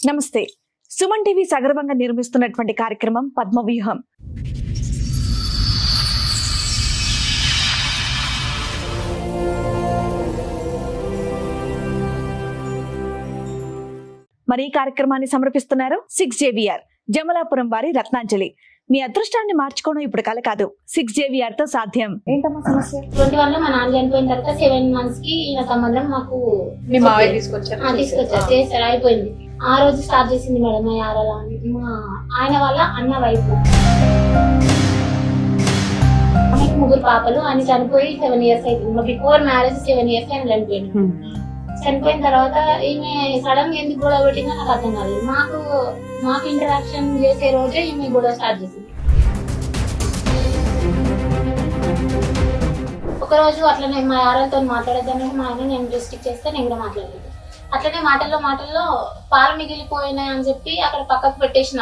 నమస్తే. సుమన్ టీవీ సగర్వంగా నిర్మిస్తున్నటువంటి కార్యక్రమం పద్మవ్యూహం. మరి ఈ కార్యక్రమాన్ని సమర్పిస్తున్నారు 6JVR జమలాపురం వారి రత్నాంజలి. మీ అదృష్టాన్ని మార్చుకోవడం ఇప్పుడు కల కాదు, 6JVR తో సాధ్యం. ఏంటమ్మా సమస్య? 21 లో మా నాన్న చనిపోయిన తర్వాత 7 months కి ఈయన సంబంధం మాకు మీ మావయ్య తీసుకొచ్చారు చేస్తారు, అయిపోయింది. ఆ రోజు స్టార్ట్ చేసింది మేడం మా యారలా అని. మా ఆయన వాళ్ళ అన్న వైపు, ఆమెకు 3 పాపలు. ఆయన చనిపోయి 7 years అవుతుంది. బిఫోర్ మ్యారేజ్ 7 years ఆయన చనిపోయింది. చనిపోయిన తర్వాత ఈమె సడన్ గా ఎందుకు గొడవ పెట్టిందో నాకు అర్థం కాలేదు. మాకు ఇంటరాక్షన్ చేసే రోజే ఈమె గొడవ స్టార్ట్ చేసింది. ఒక రోజు అట్లనే మా యారలతో మాట్లాడేదాన్ని మా ఆయన నేను రెస్ట్రిక్ట్ చేస్తే నేను కూడా మాట్లాడలేదు. అట్లనే మాటల్లో పాలు మిగిలిపోయినాయి అని చెప్పి అక్కడ పక్కకు పెట్టేసిన,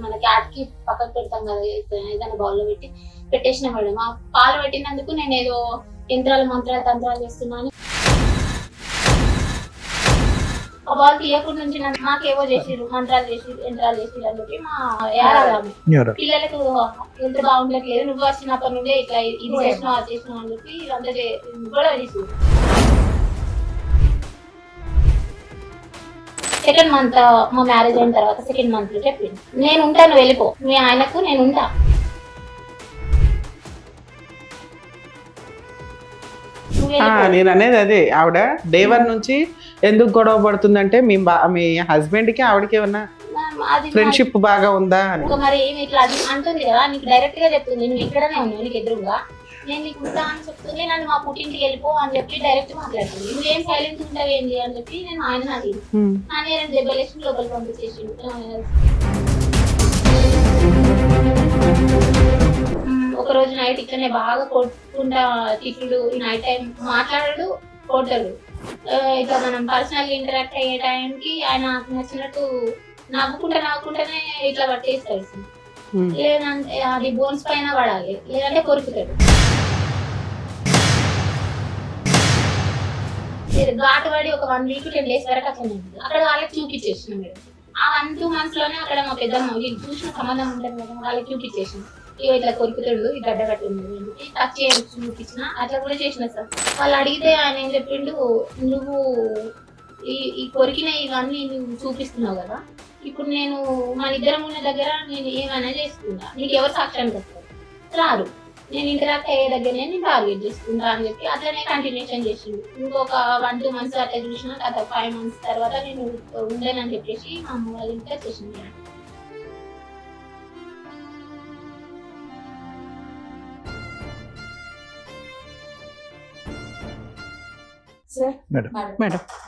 మన క్యాట్ కి పక్కకు పెడతాం కదా ఏదైనా బౌల్ లో పెట్టేసిన మేడం. ఆ పాలు పెట్టినందుకు నేను ఏదో మంత్రాలు తంత్రాలు చేస్తున్నాను. ఆ బాల్ తీయకుండా నుంచి నాకేవో చేసిరు, మంత్రాలు చేసిరు, యంత్రాలు చేసిరు అని చెప్పి మా యారాలు పిల్లలకు ఎంత బాగుండట్లేదు, నువ్వు వచ్చినప్పటి నుండే ఇట్లా ఇది చేసినావు అది చేసినావు అని చెప్పి ఇదంతా గొడవ చేసిరు. సెకండ్ మంత్ మా మ్యారేజ్ అయిన తర్వాత సెకండ్ మంత్ లో చెప్పింది, నేను ఉంటాను వెళ్ళిపో, మీ ఆయనకు నేను ఉంటా. నేను అనేది అదే, ఆవిడ డే 1 నుంచి ఎందుకు గొడవ పడుతుందంటే మీ హస్బెండ్ కి ఆవిడకి ఏమన్నా ఫ్రెండ్షిప్ బాగా ఉందా అని. మరి ఇట్లా అది అంటుంది కదా, నీకు డైరెక్ట్ గా చెప్తుంది, నువ్వు ఇక్కడనే ఉన్నావు నీకు ఎదురుగా, నేను నీకు ఉంటా అని చెప్తుంది. నన్ను మా పుట్టింటికి వెళ్ళిపో అని చెప్పి డైరెక్ట్ మాట్లాడుతుంది. నువ్వేం సైలెన్స్ ఉంటావు ఏంటి అని చెప్పి నేను ఆయన అడిగి నాన్న 2 దెబ్బలేసి లోపలికి పంపించేసి ఒక రోజు నైట్ ఇట్లనే బాగా కొట్టుకుంటా తిట్టుడు, ఈ నైట్ టైం మాట్లాడడు, కొట్టడు. ఇట్లా మనం పర్సనల్ ఇంటరాక్ట్ అయ్యే టైంకి ఆయన నచ్చినట్టు నవ్వుకుంటేనే ఇట్లా పట్టేస్తాడు. లేదంటే అది బోన్స్ పైన పడాలి, లేదంటే కొరుకుతాడు. ఘాటు పడి ఒక 1 week 10 days వరకు అట్లా అక్కడ వాళ్ళకి చూపించేసిన మేడం. ఆ 1-2 months లోనే అక్కడ మా పెద్దమ్మ వీళ్ళు చూసిన సంబంధం ఉంటుంది మేడం, వాళ్ళకి చూపించేసిన ఇట్లా కొరుకుతాడు, ఈ గడ్డ కట్టింది టచ్ చేసి చూపించిన, అట్లా కూడా చేసిన సార్. వాళ్ళు అడిగితే ఆయన ఏం చెప్పిండు, నువ్వు ఈ కొరికిన ఇవన్నీ నువ్వు చూపిస్తున్నావు కదా, ఇప్పుడు నేను మన ఇద్దరం ఉన్న దగ్గర నేను ఏమైనా చేసుకుంటా, నీకు ఎవరు సాక్ష్యానికి వస్తారు రారు, నేను ఇంటరాక్ట్ అయ్యే దగ్గరనే నేను టార్గెట్ చేసుకుంటా అని చెప్పి అట్లనే కంటిన్యూషన్ చేసిండు. ఇంకొక 1-2 months అట్లా చూసిన, తర్వాత 5 months తర్వాత నేను ఉండేనని చెప్పేసి మా అమ్మ వాళ్ళ ఇంట్లో చేసింది. మేడం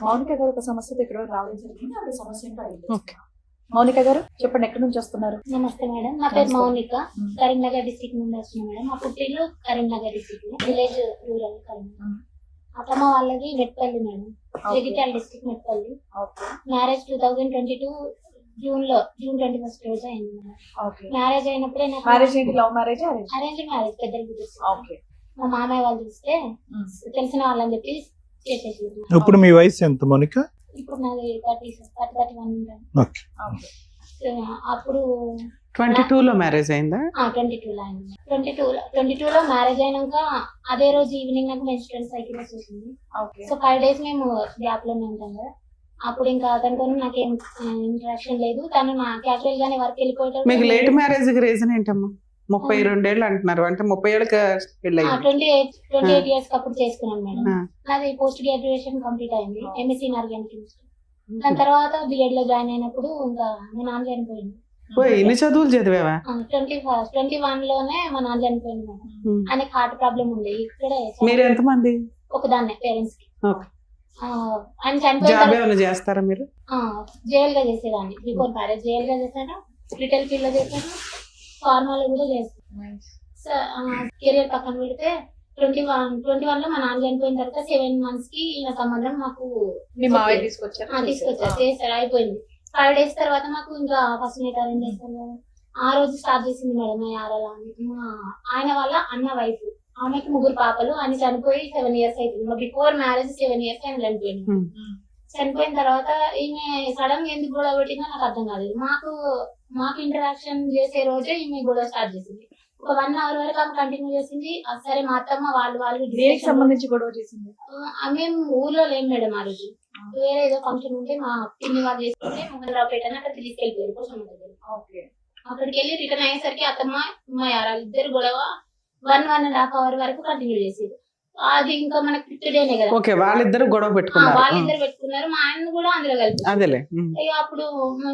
మౌనిక గారు ఒక సమస్యతో ఇక్కడ రావడం జరిగింది. ఆ సమస్య మౌనిక గారు చెప్పండి, ఎక్కడి నుంచి వస్తున్నారు? నమస్తే మేడం, నా పేరు మౌనిక, కరీంనగర్ డిస్ట్రిక్ట్ నుండి వస్తున్నాను మేడం. మా పుట్టిల్లు Karimnagar district, village rural Karimnagar. అత్తమ్మ వాళ్ళది Metpally madam, Jagtial district Metpally. Marriage 2022 June 21st రోజు అయింది మేడం. మ్యారేజ్ అయినప్పుడే అరేంజ్ మ్యారేజ్ పెద్దలు మా మామయ్య వాళ్ళు చూస్తే తెలిసిన వాళ్ళని చెప్పి చేసేసి. ఇప్పుడు మీ వయసు ఎంత మౌనిక? ఇప్పుడు నాది 31. అప్పుడు 22 లో మ్యారేజ్ అయిందా? 22 లో అయింది. 22 లో మ్యారేజ్ అయినాక అదే రోజు ఈవినింగ్ నాకు మెన్స్ట్రువల్ సైకిల్ వచ్చేసింది. సో 5 days మేము గ్యాప్ లోనే ఉంటాం కదా. అప్పుడు ఇంకా అతనితో నాకేం ఇంటరాక్షన్ లేదు, తను నా క్యాజువల్ గానే వర్క్ వెళ్ళిపోయాడు. మీకు లేట్ మ్యారేజ్ కి రీజన్ ఏంటమ్మా? 32 ఏళ్ళు అంటున్నారు, అంటే 30 ఏళ్ళకి పెళ్ళి 28 years అప్పుడు చేసుకున్నాను మేడం. నాది పోస్ట్ గ్రాడ్యుయేషన్ కంప్లీట్ అయింది, MSc ఇన్ ఆర్గానిక్ కెమిస్ట్రీ. దాని తర్వాత B.Ed లో జాయిన్ అయినప్పుడు ఇంకా మా నాన్న చనిపోయింది. ఎన్ని చదువులు చదివావా? 21 లోనే మా నాన్న చనిపోయింది మేడం. ఆయనకి హార్ట్ ప్రాబ్లం ఉంది. ఇక్కడే మీరు ఎంతమంది? ఒకదాన్నే పేరెంట్స్ కి. ఆయన చనిపోయిన చేస్తారా మీరు? జైల్ గా చేసేదాన్ని. బిఫోర్ మ్యారేజ్ జైల్ గా చేశాను, రిటైల్ ఫీల్డ్ లో చేశాను, ఫార్మాలో కూడా చేస్తాను. కెరియర్ పక్కన పెడితే 21 లో మా నాన్న చనిపోయిన తర్వాత 7 months కి ఈయన సంబంధం మాకు మీ మావయ్య తీసుకొచ్చారు, చేస్తారు, అయిపోయింది. 5 days తర్వాత మాకు ఇంకా ఫస్ట్ నైట్ అరేంజ్ చేస్తాను కదా, ఆ రోజు స్టార్ట్ చేసింది మేడం మా యారలా అని. ఆయన వాళ్ళ అన్న వైఫ్, ఆమెకి 3 పాపలు. ఆయన చనిపోయి 7 years అవుతుంది. బిఫోర్ మ్యారేజ్ 7 years ఆయన చనిపోయింది. చనిపోయిన తర్వాత ఈమె సడన్ గా ఎందుకు గొడవ పెట్టిందో నాకు అర్థం కాలేదు. మాకు ఇంటరాక్షన్ చేసే రోజే ఈమె గొడవ స్టార్ట్ చేసింది. ఒక 1 అవర్ వరకు ఆమె కంటిన్యూ చేసింది. సరే మా అత్తమ్మ వాళ్ళు దేనికి సంబంధించి గొడవ చేసింది? మేము ఊర్లో లేము మేడం ఆ రోజు. వేరే ఏదో ఫంక్షన్ ఉంటే మా పిన్ని వాళ్ళు చేసుకుంటే మోహన్ రావుపేట అని అక్కడ తీసుకెళ్ళిపోయారు కోసం దగ్గర. అక్కడికి వెళ్ళి రిటర్న్ అయ్యేసరికి అత్తమ్మ మా యారాలు ఇద్దరు గొడవ 1.5 అవర్ వరకు కంటిన్యూ చేసేది. అది ఇంకా మనకి ఫిఫ్త్ కదా. ఓకే, వాళ్ళిద్దరు గొడవ పెట్టుకున్నారు. వాళ్ళిద్దరు పెట్టుకున్నారు, మా ఆయన కూడా అందులో కలిపి. అదేలే. ఇక అప్పుడు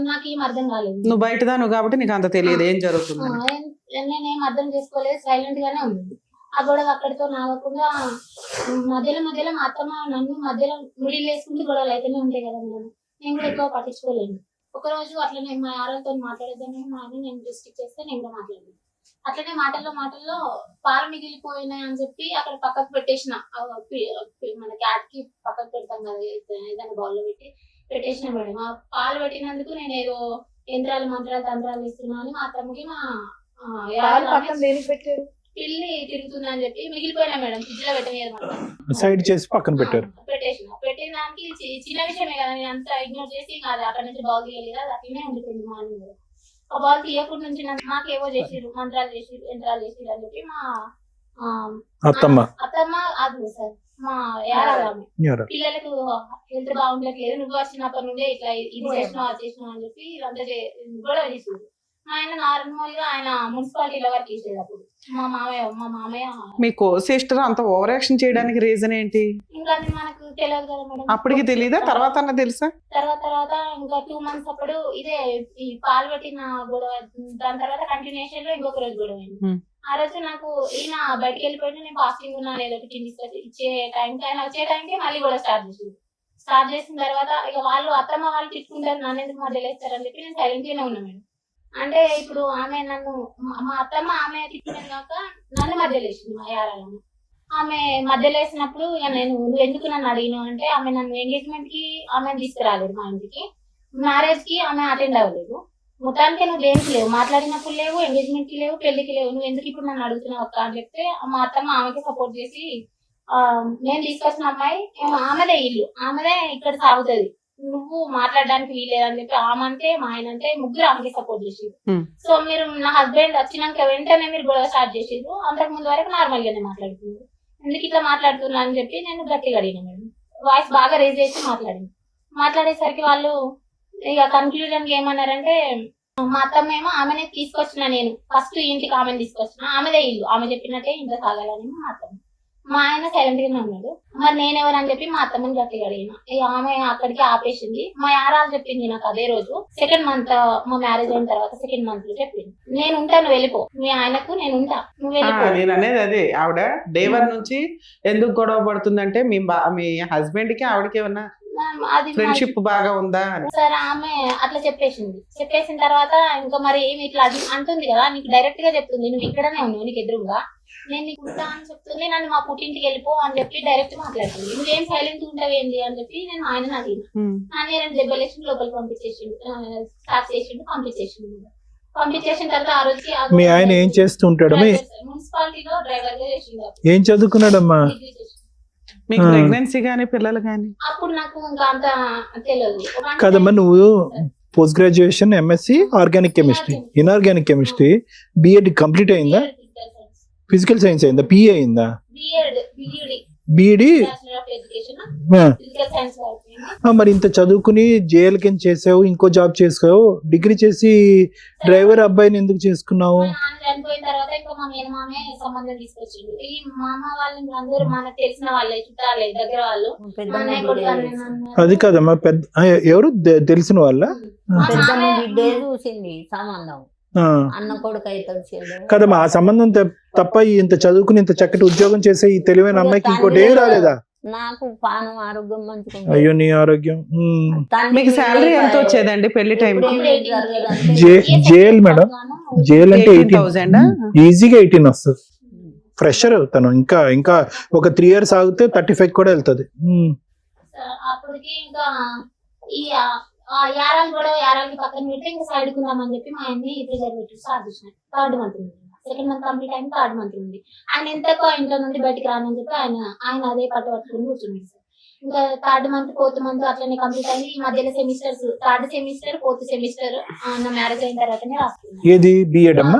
నాకు ఏం అర్థం కాలేదు. నువ్వు బయటదాను కాబట్టి నీకు అంత తెలియదు ఏం జరుగుతుంది. నేనేం అర్థం చేసుకోలేదు, సైలెంట్ గానే ఉంది. ఆ గొడవ అక్కడితో నాగకుండా మధ్యలో మా అత్తమ్మ నన్ను మధ్యలో మిడిల్ వేసుకుంటూ గొడవలు అయితేనే ఉంటాయి కదా మేడం. నేను కూడా ఎక్కువ పట్టించుకోలేను. ఒక రోజు అట్లనే మా ఆరోగ్యతో మాట్లాడేద్దామని మా ఆయన నేను డిస్ట్రిక్ట్ చేస్తే నేను కూడా మాట్లాడలేదు. అట్లనే మాటల్లో పాలు మిగిలిపోయినాయి అని చెప్పి అక్కడ పక్కకు పెట్టేసిన, మన క్యాట్ కి పక్కకు పెడతాం కదా ఏదైనా బౌల్ లో పెట్టేసిన మేడం. ఆ పాలు పెట్టినందుకు నేను ఏదో యంత్రాలు మంత్రాలు తంత్రాలు ఇస్తున్నా అని మా అత్తమ్మకి మా పిల్లి తిరుగుతుంది అని చెప్పి మిగిలిపోయినా మేడం. ఫ్రిడ్జ్ లో పెట్టలేదు, సైడ్ చేసి పక్కన పెట్టారు. పెట్టిన దానికి చిన్న విషయమే కదా, నేను అంతా ఇగ్నోర్ చేసి కాదు అక్కడ నుంచి బాల్ తీయలేదు, అది అట్లనే ఉండిపోయింది మార్నింగ్. ఆ బాల్ తీయకుండా నుంచి నాకేవో చేసిరు, మంత్రాలు చేసిరు, యంత్రాలు చేసిరు అని చెప్పి మా అత్తమ్మ అది సార్ మా యారామే పిల్లలకు హెల్త్ బాగుండట్లేదు, నువ్వు వచ్చినప్పటి నుండే ఇట్లా ఇది చేసినావు అది చేసినావు అని చెప్పి ఇదంతా గొడవ చేసిరు. ఆయన నార్మల్ గా ఆయన మున్సిపాలిటీలో వర్క్ చేసేది. అప్పుడు మా మామయ్య మీ కో సిస్టర్ అంత ఓవర్ యాక్షన్ చేయడానికి రీజన్ ఏంటి? ఇంకా అది మనకు తెలియదు కదా మేడం. అప్పటికి తెలీదా? తర్వాత తెలుసా? తర్వాత ఇంకా 2 months అప్పుడు ఇదే ఈ పాలు పెట్టిన గొడవ. దాని తర్వాత కంటిన్యూషన్ లో ఇంకొక రోజు గొడవ అయింది. ఆ రోజు నాకు ఈయన బయటకు వెళ్ళిపోయినా నేను ఫాస్టింగ్ ఉన్నాను, ఏదో టిఫిన్ ఇచ్చే టైంకి ఆయన వచ్చే టైంకి మళ్ళీ గొడవ స్టార్ట్ చేసిన తర్వాత ఇక వాళ్ళు అత్తమ్మ వాళ్ళు తిట్టుకుంటారు, నన్ను ఎందుకు మధ్యలో వేస్తారని చెప్పి నేను సైలెంట్ గానే ఉన్నా మేడం. అంటే ఇప్పుడు ఆమె నన్ను మా అత్తమ్మ ఆమె తిట్టినది కాక నన్ను మధ్యలో వేసింది మా యారాలను. ఆమె మధ్యలో వేసినప్పుడు ఇక నువ్వు ఎందుకు నన్ను అడిగినావు అంటే, ఆమె నన్ను ఎంగేజ్మెంట్ కి ఆమె తీసుకురాలేదు, మా ఇంటికి మ్యారేజ్ కి ఆమె అటెండ్ అవ్వలేదు. మొత్తానికి నువ్వు దేనికి లేవు, మాట్లాడినప్పుడు లేవు, ఎంగేజ్మెంట్ కి లేవు, పెళ్లికి లేవు, నువ్వు ఎందుకు ఇప్పుడు నన్ను అడుగుతున్నావు అక్క అని చెప్తే మా అత్తమ్మ ఆమెకి సపోర్ట్ చేసి నేను తీసుకొచ్చిన అమ్మాయి ఆమెదే ఇల్లు, ఆమెదే ఇక్కడ సాగుతుంది, నువ్వు మాట్లాడడానికి వీలేదని చెప్పి ఆమె అంటే మా ఆయన అంటే ముగ్గురు ఆమెకి సపోర్ట్ చేసిరు. సో మీరు నా హస్బెండ్ వచ్చినాక వెంటనే మీరు గొడవ స్టార్ట్ చేసిరు. అంతకు ముందు వరకు నార్మల్ గానే మాట్లాడుతున్నారు, ఎందుకు ఇట్లా మాట్లాడుతున్నా అని చెప్పి నేను గట్టిగా అడిగిన మేడం. వాయిస్ బాగా రేజ్ చేసి మాట్లాడేసరికి వాళ్ళు ఇక కన్క్లూజన్ ఏమన్నారంటే, మా అత్తమ్మ ఏమో ఆమెనే తీసుకొచ్చిన, నేను ఫస్ట్ ఇంటికి ఆమెను తీసుకొచ్చిన, ఆమెదే ఇల్లు, ఆమె చెప్పినట్టే ఇంట్లో సాగాలని మా అత్తమ్మ. మా ఆయన సైలెంట్ గానే ఉన్నాడు. మరి నేనెవరని చెప్పి మా అత్తమ్మని గట్టిగా అడిగిన. ఆమె అక్కడికి ఆపేసింది. మా యారాలు చెప్పింది నాకు అదే రోజు 2nd month మా మ్యారేజ్ అయిన తర్వాత 2nd month లో చెప్పింది, నేను ఉంటాను వెళ్ళిపో, మీ ఆయనకు నేను ఉంటా, నువ్వు వెళ్ళిపో. నేను అనేది అదే, ఆవిడ డే 1 నుంచి ఎందుకు గొడవ పడుతుందంటే మీ హస్బెండ్ కి ఆవిడకి ఏమన్నా ఫ్రెండ్షిప్ బాగా ఉందా? సరే ఆమె అట్లా చెప్పేసిన తర్వాత ఇంకా మరి ఏమి ఇట్లా అంటుంది కదా, నీకు డైరెక్ట్ గా చెప్తుంది, నువ్వు ఇక్కడనే ఉన్నావు నీకు ఎదురుగా, నేను నీకు ఉంటా అని చెప్తుంది, నన్ను మా పుట్టింటికి వెళ్ళిపో అని చెప్పి డైరెక్ట్ మాట్లాడుతుంది. నువ్వేం సైలెంట్ ఉంటావు ఏంది అని చెప్పి నేను ఆయన అడిగిన. ఆయన 2 దెబ్బలేసి లోపలికి పంపించేసిండు, స్టార్ట్ చేసిండు, పంపించేసిన తర్వాత ఆ రోజు మీ ఆయన ఏం చేస్తుంటాడు? మున్సిపాలిటీలో డ్రైవర్ గా చేసిండు. ఏం చదువుకున్నాడమ్మా? మీకు ప్రెగ్నెన్సీ గానీ పిల్లలు గానీ? అప్పుడు నాకు ఇంకా అంత తెలియదు కదమ్మా. నువ్వు post graduation MSc organic chemistry, inorganic chemistry, BEd complete అయిందా? ఫిజికల్ సైన్స్ అయిందా? పిఏ అయిందా? బిఈడి. మరి ఇంత చదువుకుని జేఎల్ కింద చేసావు, ఇంకో జాబ్ చేసావు, డిగ్రీ చేసి డ్రైవర్ అబ్బాయిని ఎందుకు చేసుకున్నావు? చనిపోయిన తర్వాత ఇంకా మా మేనమామే సంబంధం తీసుకొచ్చిండు. ఈ మా అమ్మ వాళ్ళు అందరూ మనకు తెలిసిన వాళ్ళే, చుట్టాలే, దగ్గర వాళ్ళు. అది కదమ్మా, పెద్ద ఎవరు తెలిసిన వాళ్ళ చూసింది సంబంధం, అన్న కొడుకు అయితే కదమ్మా. ఆ సంబంధం తప్ప ఇంత చదువుకుని ఇంత చక్కటి ఉద్యోగం చేసే ఈ తెలివైన అమ్మాయికి ఇంకోటి ఏం రాలేదా? నాకు పానం ఆరోగ్యం మంచిగా. అయ్యో నీ ఆరోగ్యం. మీకు శాలరీ ఎంత వచ్చేదండి పెళ్లి టైం? జేఎల్ మేడం, జేఎల్ అంటే 18,000 ఈజీగా 18 వస్తుంది. ఫ్రెషర్ తను, ఇంకా ఒక 3 years ఆగితే 35 కూడా వెళ్తుంది. అప్పటికి ఇంకా ఈ యారాలు కూడా యారాలకి పక్కన పెట్టి ఇంకా సైడ్ కుందామని చెప్పి మా ఆయన్ని ప్రిజర్వేటివ్ స్టార్ట్ చేసిన. 3rd month ఉంది, 2nd month కంప్లీట్ అయింది, 3rd month ఉంది. ఆయన ఎంతకో ఇంట్లో నుండి బయటకు రానని చెప్పి ఆయన అదే పట్టుకుని కూర్చున్నాడు సార్. ఇంకా 3rd month 4th month అట్లనే కంప్లీట్ అయింది. ఈ మధ్యలో semesters 3rd semester 4th semester నా మ్యారేజ్ అయిన తర్వాతనే రాస్తున్నాను. ఏది బిఎడ్ అమ్మా?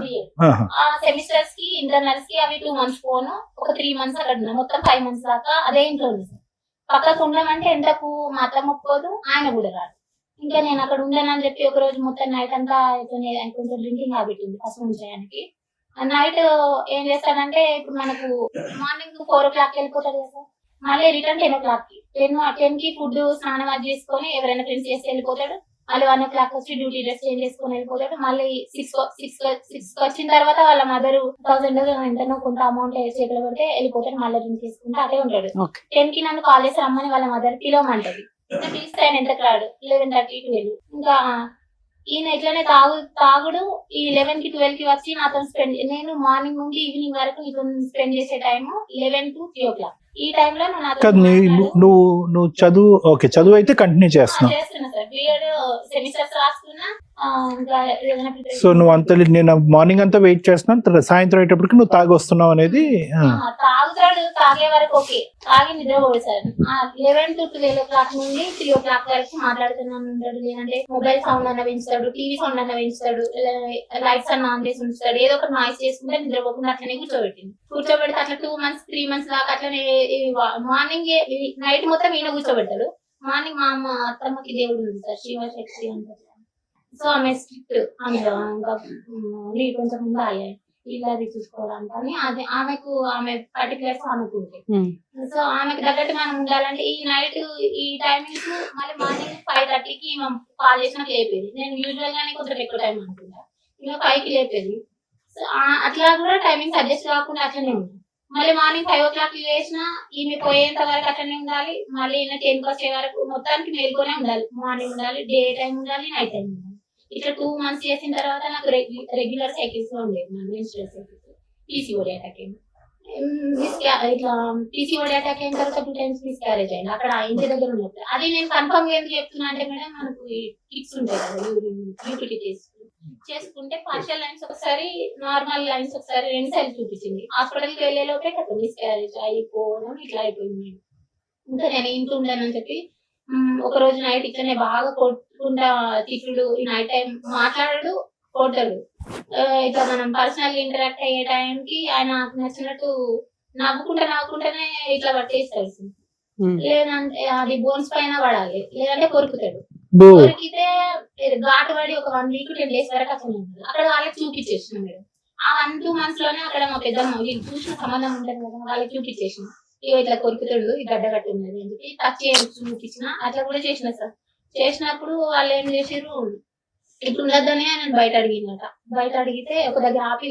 ఆ సెమిస్టర్స్ కి ఇంటర్నల్స్ కి అవి 2 months పోను, ఒక 3 months అక్కడ ఉన్నా, మొత్తం 5 months దాకా అదే ఇంట్లో ఉంది సార్. పక్కకు ఉండమంటే ఎంతకు మా అత్త మొక్కోదు, ఆయన కూడా రాదు. ఇంకా నేను అక్కడ ఉండనని చెప్పి ఒక రోజు మొత్తం నైట్ అంతా కొంచెం డ్రింకింగ్ హ్యాబిట్ ఉంది ఫస్ట్ నుంచి ఆయనకి. నైట్ ఏం చేస్తాడంటే ఇప్పుడు మనకు మార్నింగ్ 4 o'clock వెళ్ళిపోతాడు కదా సార్, మళ్ళీ రిటర్న్ 10 o'clock కి 10 కి ఫుడ్ స్నానం అది చేసుకొని ఎవరైనా ఫ్రెండ్స్ చేసి వెళ్ళిపోతాడు. మళ్ళీ 1 o'clock వచ్చి డ్యూటీ డ్రెస్ చేంజ్ చేసుకొని వెళ్ళిపోతాడు. మళ్ళీ 6 వచ్చిన తర్వాత వాళ్ళ మదర్ 1000 ఎంతనో కొంత అమౌంట్ చేతిలో పెడితే వెళ్ళిపోతాడు. మళ్ళీ డ్రింక్ చేసుకుంటే అదే ఉంటాడు. 10 కి నన్ను కాల్ చేసి రమ్మని వాళ్ళ మదర్ పిలవమంటది. పిలిస్తే ఆయన ఎంతకు రాడు, 11:30 12. ఇంకా ఈయన ఇట్లనే తాగుడు ఈ 11 కి 12 కి వచ్చి నాతో స్పెండ్, నేను మార్నింగ్ నుండి ఈవినింగ్ వరకు నీతో స్పెండ్ చేసే టైం 11 to 3 o'clock. ఈ టైంలో నువ్వు చదువు ఓకే, చదువు అయితే కంటిన్యూ చేస్తున్నావు. చేస్తున్నా సార్, బిఎడ్ సెమిస్టర్స్ రాస్తున్నా. ఇంకా ఏదైనా సో నువ్వు అంత నేను మార్నింగ్ అంతా వెయిట్ చేస్తున్నాను, సాయంత్రం అయ్యేటప్పటికి నువ్వు తాగి వస్తున్నావు అనేది. తాగుతాడు, తాగే వరకు ఓకే, తాగి నిద్రపోడు సార్. 11 to 12 o'clock నుండి 3 o'clock వరకు మాట్లాడుతున్నాను ఉంటాడు. లేదంటే మొబైల్ సౌండ్ అన్న పెంచుతాడు, టీవీ సౌండ్ అన్న పెంచుతాడు, లైట్స్ అన్న ఆన్ చేసి ఉంచుతాడు. ఏదో ఒకటి నాయిస్ చేసుకుంటే నిద్రపోకుండా అట్లనే కూర్చోబెడితే అట్లా 2 months 3 months దాకా అట్లనే. మార్నింగ్ నైట్ మొత్తం ఈయన కూర్చోబెడతాడు. మార్నింగ్ మా అమ్మ అత్తమ్మకి దేవుడు ఉంది సార్, శివశక్తి అంటారు. సో ఆమె స్ట్రిక్ట్, అందులో ఇంకా మీరు కొంచెం ఉండాలి ఇలాది చూసుకోవడానికి అని. అదే ఆమె పర్టికులర్స్ అనుకుంటే, సో ఆమెకు తగ్గట్టు మనం ఉండాలంటే ఈ నైట్ ఈ టైమింగ్స్ మళ్ళీ మార్నింగ్ 5:30కి కాల్ చేసినా లేపేది. నేను యూజువల్ గానే కొంచెం ఎక్కువ టైం అనుకుంటా, ఇంకా 5కి లేపేది. సో అట్లా కూడా టైమింగ్స్ అడ్జస్ట్ కాకుండా అట్లనే ఉంది. మళ్ళీ మార్నింగ్ 5 o'clock వేసినా ఈమె పోయేంత వరకు అట్లనే ఉండాలి. మళ్ళీ ఈయన 10కి వచ్చే వరకు మొత్తానికి మేల్కొనే ఉండాలి. మార్నింగ్ ఉండాలి, డే టైం ఉండాలి, నైట్ టైం ఉండాలి. ఇట్లా 2 months చేసిన తర్వాత నాకు రెగ్యులర్ సైకిల్స్ లో ఉండేది, మెన్స్ట్రువల్ సైకిల్స్. పీసీఓడి అటాక్ అయింది. ఇట్లా పీసీఓడి అటాక్ అయిన తర్వాత 2 times మిస్క్యారేజ్ అయింది అక్కడ ఇంటి దగ్గర ఉన్నప్పుడు. అది నేను కన్ఫర్మ్ గా ఎందుకు చెప్తున్నా అంటే మేడం, మనకు కిట్స్ ఉంటాయి కదా యూపీటీ చేసుకుంటే పార్షియల్ లైన్స్ ఒకసారి, నార్మల్ లైన్స్ ఒకసారి, 2 సార్లు చూపించింది. హాస్పిటల్కి వెళ్లే లోపే కదా మిస్క్యారేజ్ అయిపోవడం ఇట్లా అయిపోయింది. ఇంకా నేను ఇంట్లో ఉండనని చెప్పి ఒక రోజు నైట్ ఇట్లనే బాగా కొట్టుకుంటా తిట్టుడు, ఈ నైట్ టైం మాట్లాడాడు, కొట్టాడు. ఇట్లా మనం పర్సనల్ ఇంటరాక్ట్ అయ్యే టైంకి ఆయన నచ్చినట్టు నవ్వుకుంటేనే ఇట్లా పట్టేస్తాడు. లేదంటే అది బోన్స్ పైన పడాలి, లేదంటే కొరుకుతాడు. కొరికితే ఘాటు పడి ఒక 1 week 10 days వరకు అట్లా ఉంటుంది. అక్కడ వాళ్ళకి చూపించేసిన మేడం. ఆ 1-2 months లోనే అక్కడ మా పెద్దమ్మ వీళ్ళు చూసిన సంబంధం ఉంటుంది కదా, వాళ్ళకి చూపించేసిన ఇట్లా కొరుకుతాడు, ఈ గడ్డ కట్టి ఉన్నది అని చెప్పి టచ్ చూపించిన. అట్లా కూడా చేసిన సార్. చేసినప్పుడు వాళ్ళు ఏం చేసారు, ఇప్పుడు ఉండొద్దని ఆయన బయట అడిగిందట. బయట అడిగితే ఒక దగ్గర ఆపి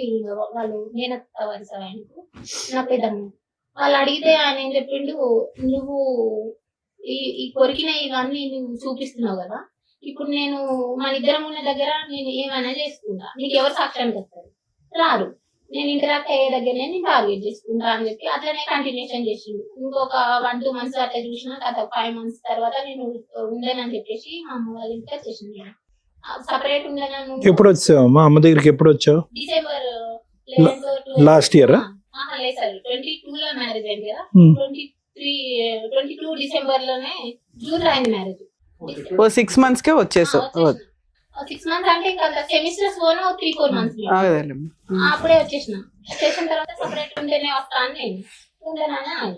వాళ్ళు నేను వరుస ఆయనకు నా పెద్దమ్మ వాళ్ళు అడిగితే ఆయన ఏం చెప్పిండు, నువ్వు ఈ కొరికిన ఇవన్నీ నువ్వు చూపిస్తున్నావు కదా, ఇప్పుడు నేను మన ఇద్దరం ఉన్న దగ్గర నేను ఏమైనా చేసుకుంటా, నీకు ఎవరు సాక్ష్యానికి వస్తారు, రారు. నేను ఇంటరాక్ట్ అయ్యే దగ్గరనే నేను టార్గెట్ చేసుకుంటా అని చెప్పి అట్లనే కంటిన్యూషన్ చేసిండు. ఇంకొక 1-2 months అట్లా చూసిన తర్వాత 5 months తర్వాత నేను ఉండేనని చెప్పేసి మా అమ్మ వాళ్ళ ఇంటికి వచ్చేసింది. సపరేట్ ఉండేనన్ను. ఎప్పుడు వచ్చావు మా అమ్మ దగ్గరికి? ఎప్పుడు వచ్చావు? December last year? లేదు సార్, 22 లో మ్యారేజ్ అయింది కదా, 22 డిసెంబర్ లోనే, జూన్ లో అయింది మ్యారేజ్. 6 months కే వచ్చేసావు? 6 months అంటే ఇంకా సెమిస్టర్స్ పోను 3-4 months అప్పుడే వచ్చేసిన తర్వాత సపరేట్ ఉంటేనే వస్తా అని నేను ఉండేనని ఆయన.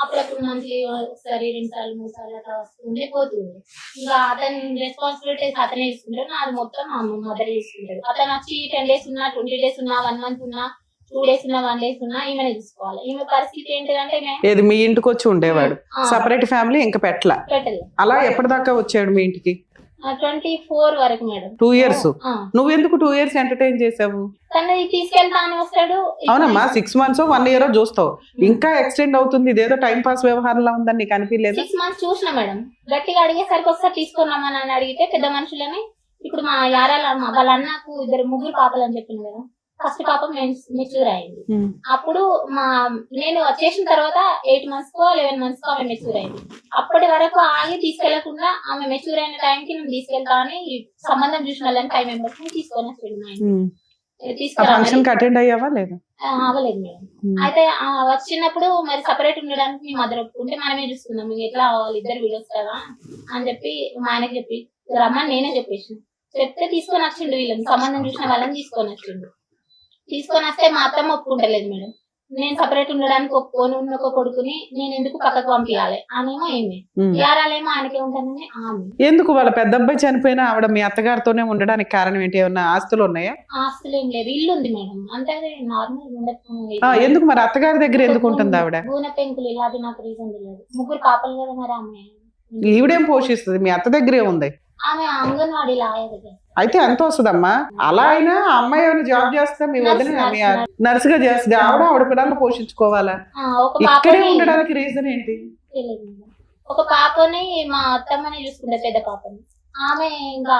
అప్పుడప్పుడు మంత్లీ ఒకసారి 2 సార్లు 3 సార్లు అట్లా వస్తుండే పోతుంది. ఇంకా అతని రెస్పాన్సిబిలిటీస్ అతనే తీసుకుంటాడు, నాది మొత్తం మా మదర్ తీసుకుంటాడు. అతను వచ్చి 10 days ఉన్నా, 20 days ఉన్నా, 1 month ఉన్నా, 2 days ఉన్నా, 1 day ఉన్నా ఈమెనే తీసుకోవాలి. ఈమె పరిస్థితి ఏంటంటే ఏది మీ ఇంటికి వచ్చి ఉండేవాడు, సపరేట్ ఫ్యామిలీ ఇంకా పెట్టలేదు. అలా ఎప్పటిదాకా వచ్చాడు మీ ఇంటికి? 24 వరకు మేడం. 2 years. నువ్వు ఎందుకు 2 years ఎంటర్టైన్ చేసావు? తనని తీసుకెళ్తా అని వస్తాడు. అవునమ్మా, 6 months 1 year చూస్తావు, ఇంకా ఎక్స్టెండ్ అవుతుంది. ఇదేదో టైం పాస్ వ్యవహారంలో ఉందని నీకు అనిపించలేదు? 6 months చూసిన మేడం. గట్టిగా అడిగేసరికి ఒకసారి తీసుకున్నామని అని అడిగితే పెద్ద మనుషులని, ఇప్పుడు మా యారాల వాళ్ళ అన్నకు 2 పాపలు అని చెప్పింది కదా, ఫస్ట్ పాప మెచ్యూర్ అయింది. అప్పుడు నేను వచ్చేసిన తర్వాత 8 months కో 11 months కో ఆమె మెచ్యూర్ అయింది. అప్పటి వరకు ఆగి తీసుకెళ్లకుండా ఆమె మెచ్యూర్ అయిన టైంకి నేను తీసుకెళ్తా అని సంబంధం చూసిన వాళ్ళని 5 members తీసుకొని వచ్చాడు మా ఇంటికి. ఆ తీసుకురా ఫంక్షన్ కి అటెండ్ అయ్యావా లేదా? అవ్వలేదు మేడం. అయితే వచ్చినప్పుడు మరి సపరేట్ ఉండడానికి మీ మదర్ ఒప్పుకుంటే మనమే చూసుకుందాం, మీకు ఎట్లా వాళ్ళిద్దరు వీడియోస్ కదా అని చెప్పి మా ఆయనకి చెప్పి రమ్మని నేనే చెప్పేసిన. చెప్తే తీసుకొని వచ్చిండు, వీళ్ళని సంబంధం చూసిన వాళ్ళని తీసుకొని వచ్చిండు. తీసుకొని వస్తే మా అత్తమ్మ ఒప్పుకుంటలేదు మేడం. నేను సపరేట్ ఉండడానికి ఒప్పుకొని ఉన్న ఒక కొడుకుని నేను ఎందుకు పక్కకు పంపించాలి అనేమో ఏమి యారాలేమో ఆయనకే ఉంటానని ఆమె. ఎందుకు వాళ్ళ పెద్ద అబ్బాయి చనిపోయినా ఆవిడ మీ అత్తగారితోనే ఉండడానికి కారణం ఏంటి? ఏమన్నా ఆస్తులు ఉన్నాయా? ఆస్తులు ఏం లేదు, ఇల్లు ఉంది మేడం, అంటే నార్మల్ ఉండదు. ఎందుకు మరి అత్తగారి దగ్గర ఎందుకు ఉంటుంది ఆవిడ? గూనె పెంకులు ఇలా, అది నాకు రీజన్ తెలియదు. ముగ్గురు పాపలు కదా మరి ఆమె. ఈవిడేం పోషిస్తుంది? మీ అత్త దగ్గరే ఉంది. ఆమె అంగన్వాడీ లాయర్. అయితే ఎంత వస్తుందమ్మా? అలా అయినా అమ్మాయి ఏమైనా జాబ్ చేస్తే మీ వదిన నర్స్ గా చేస్తుంది, ఆవిడ పిల్లల్ని పోషించుకోవాలా? ఇక్కడే ఉండడానికి రీజన్ ఏంటి? ఒక పాపని మా అత్తమ్మని చూసుకుంటే, పెద్ద పాపని. ఆమె ఇంకా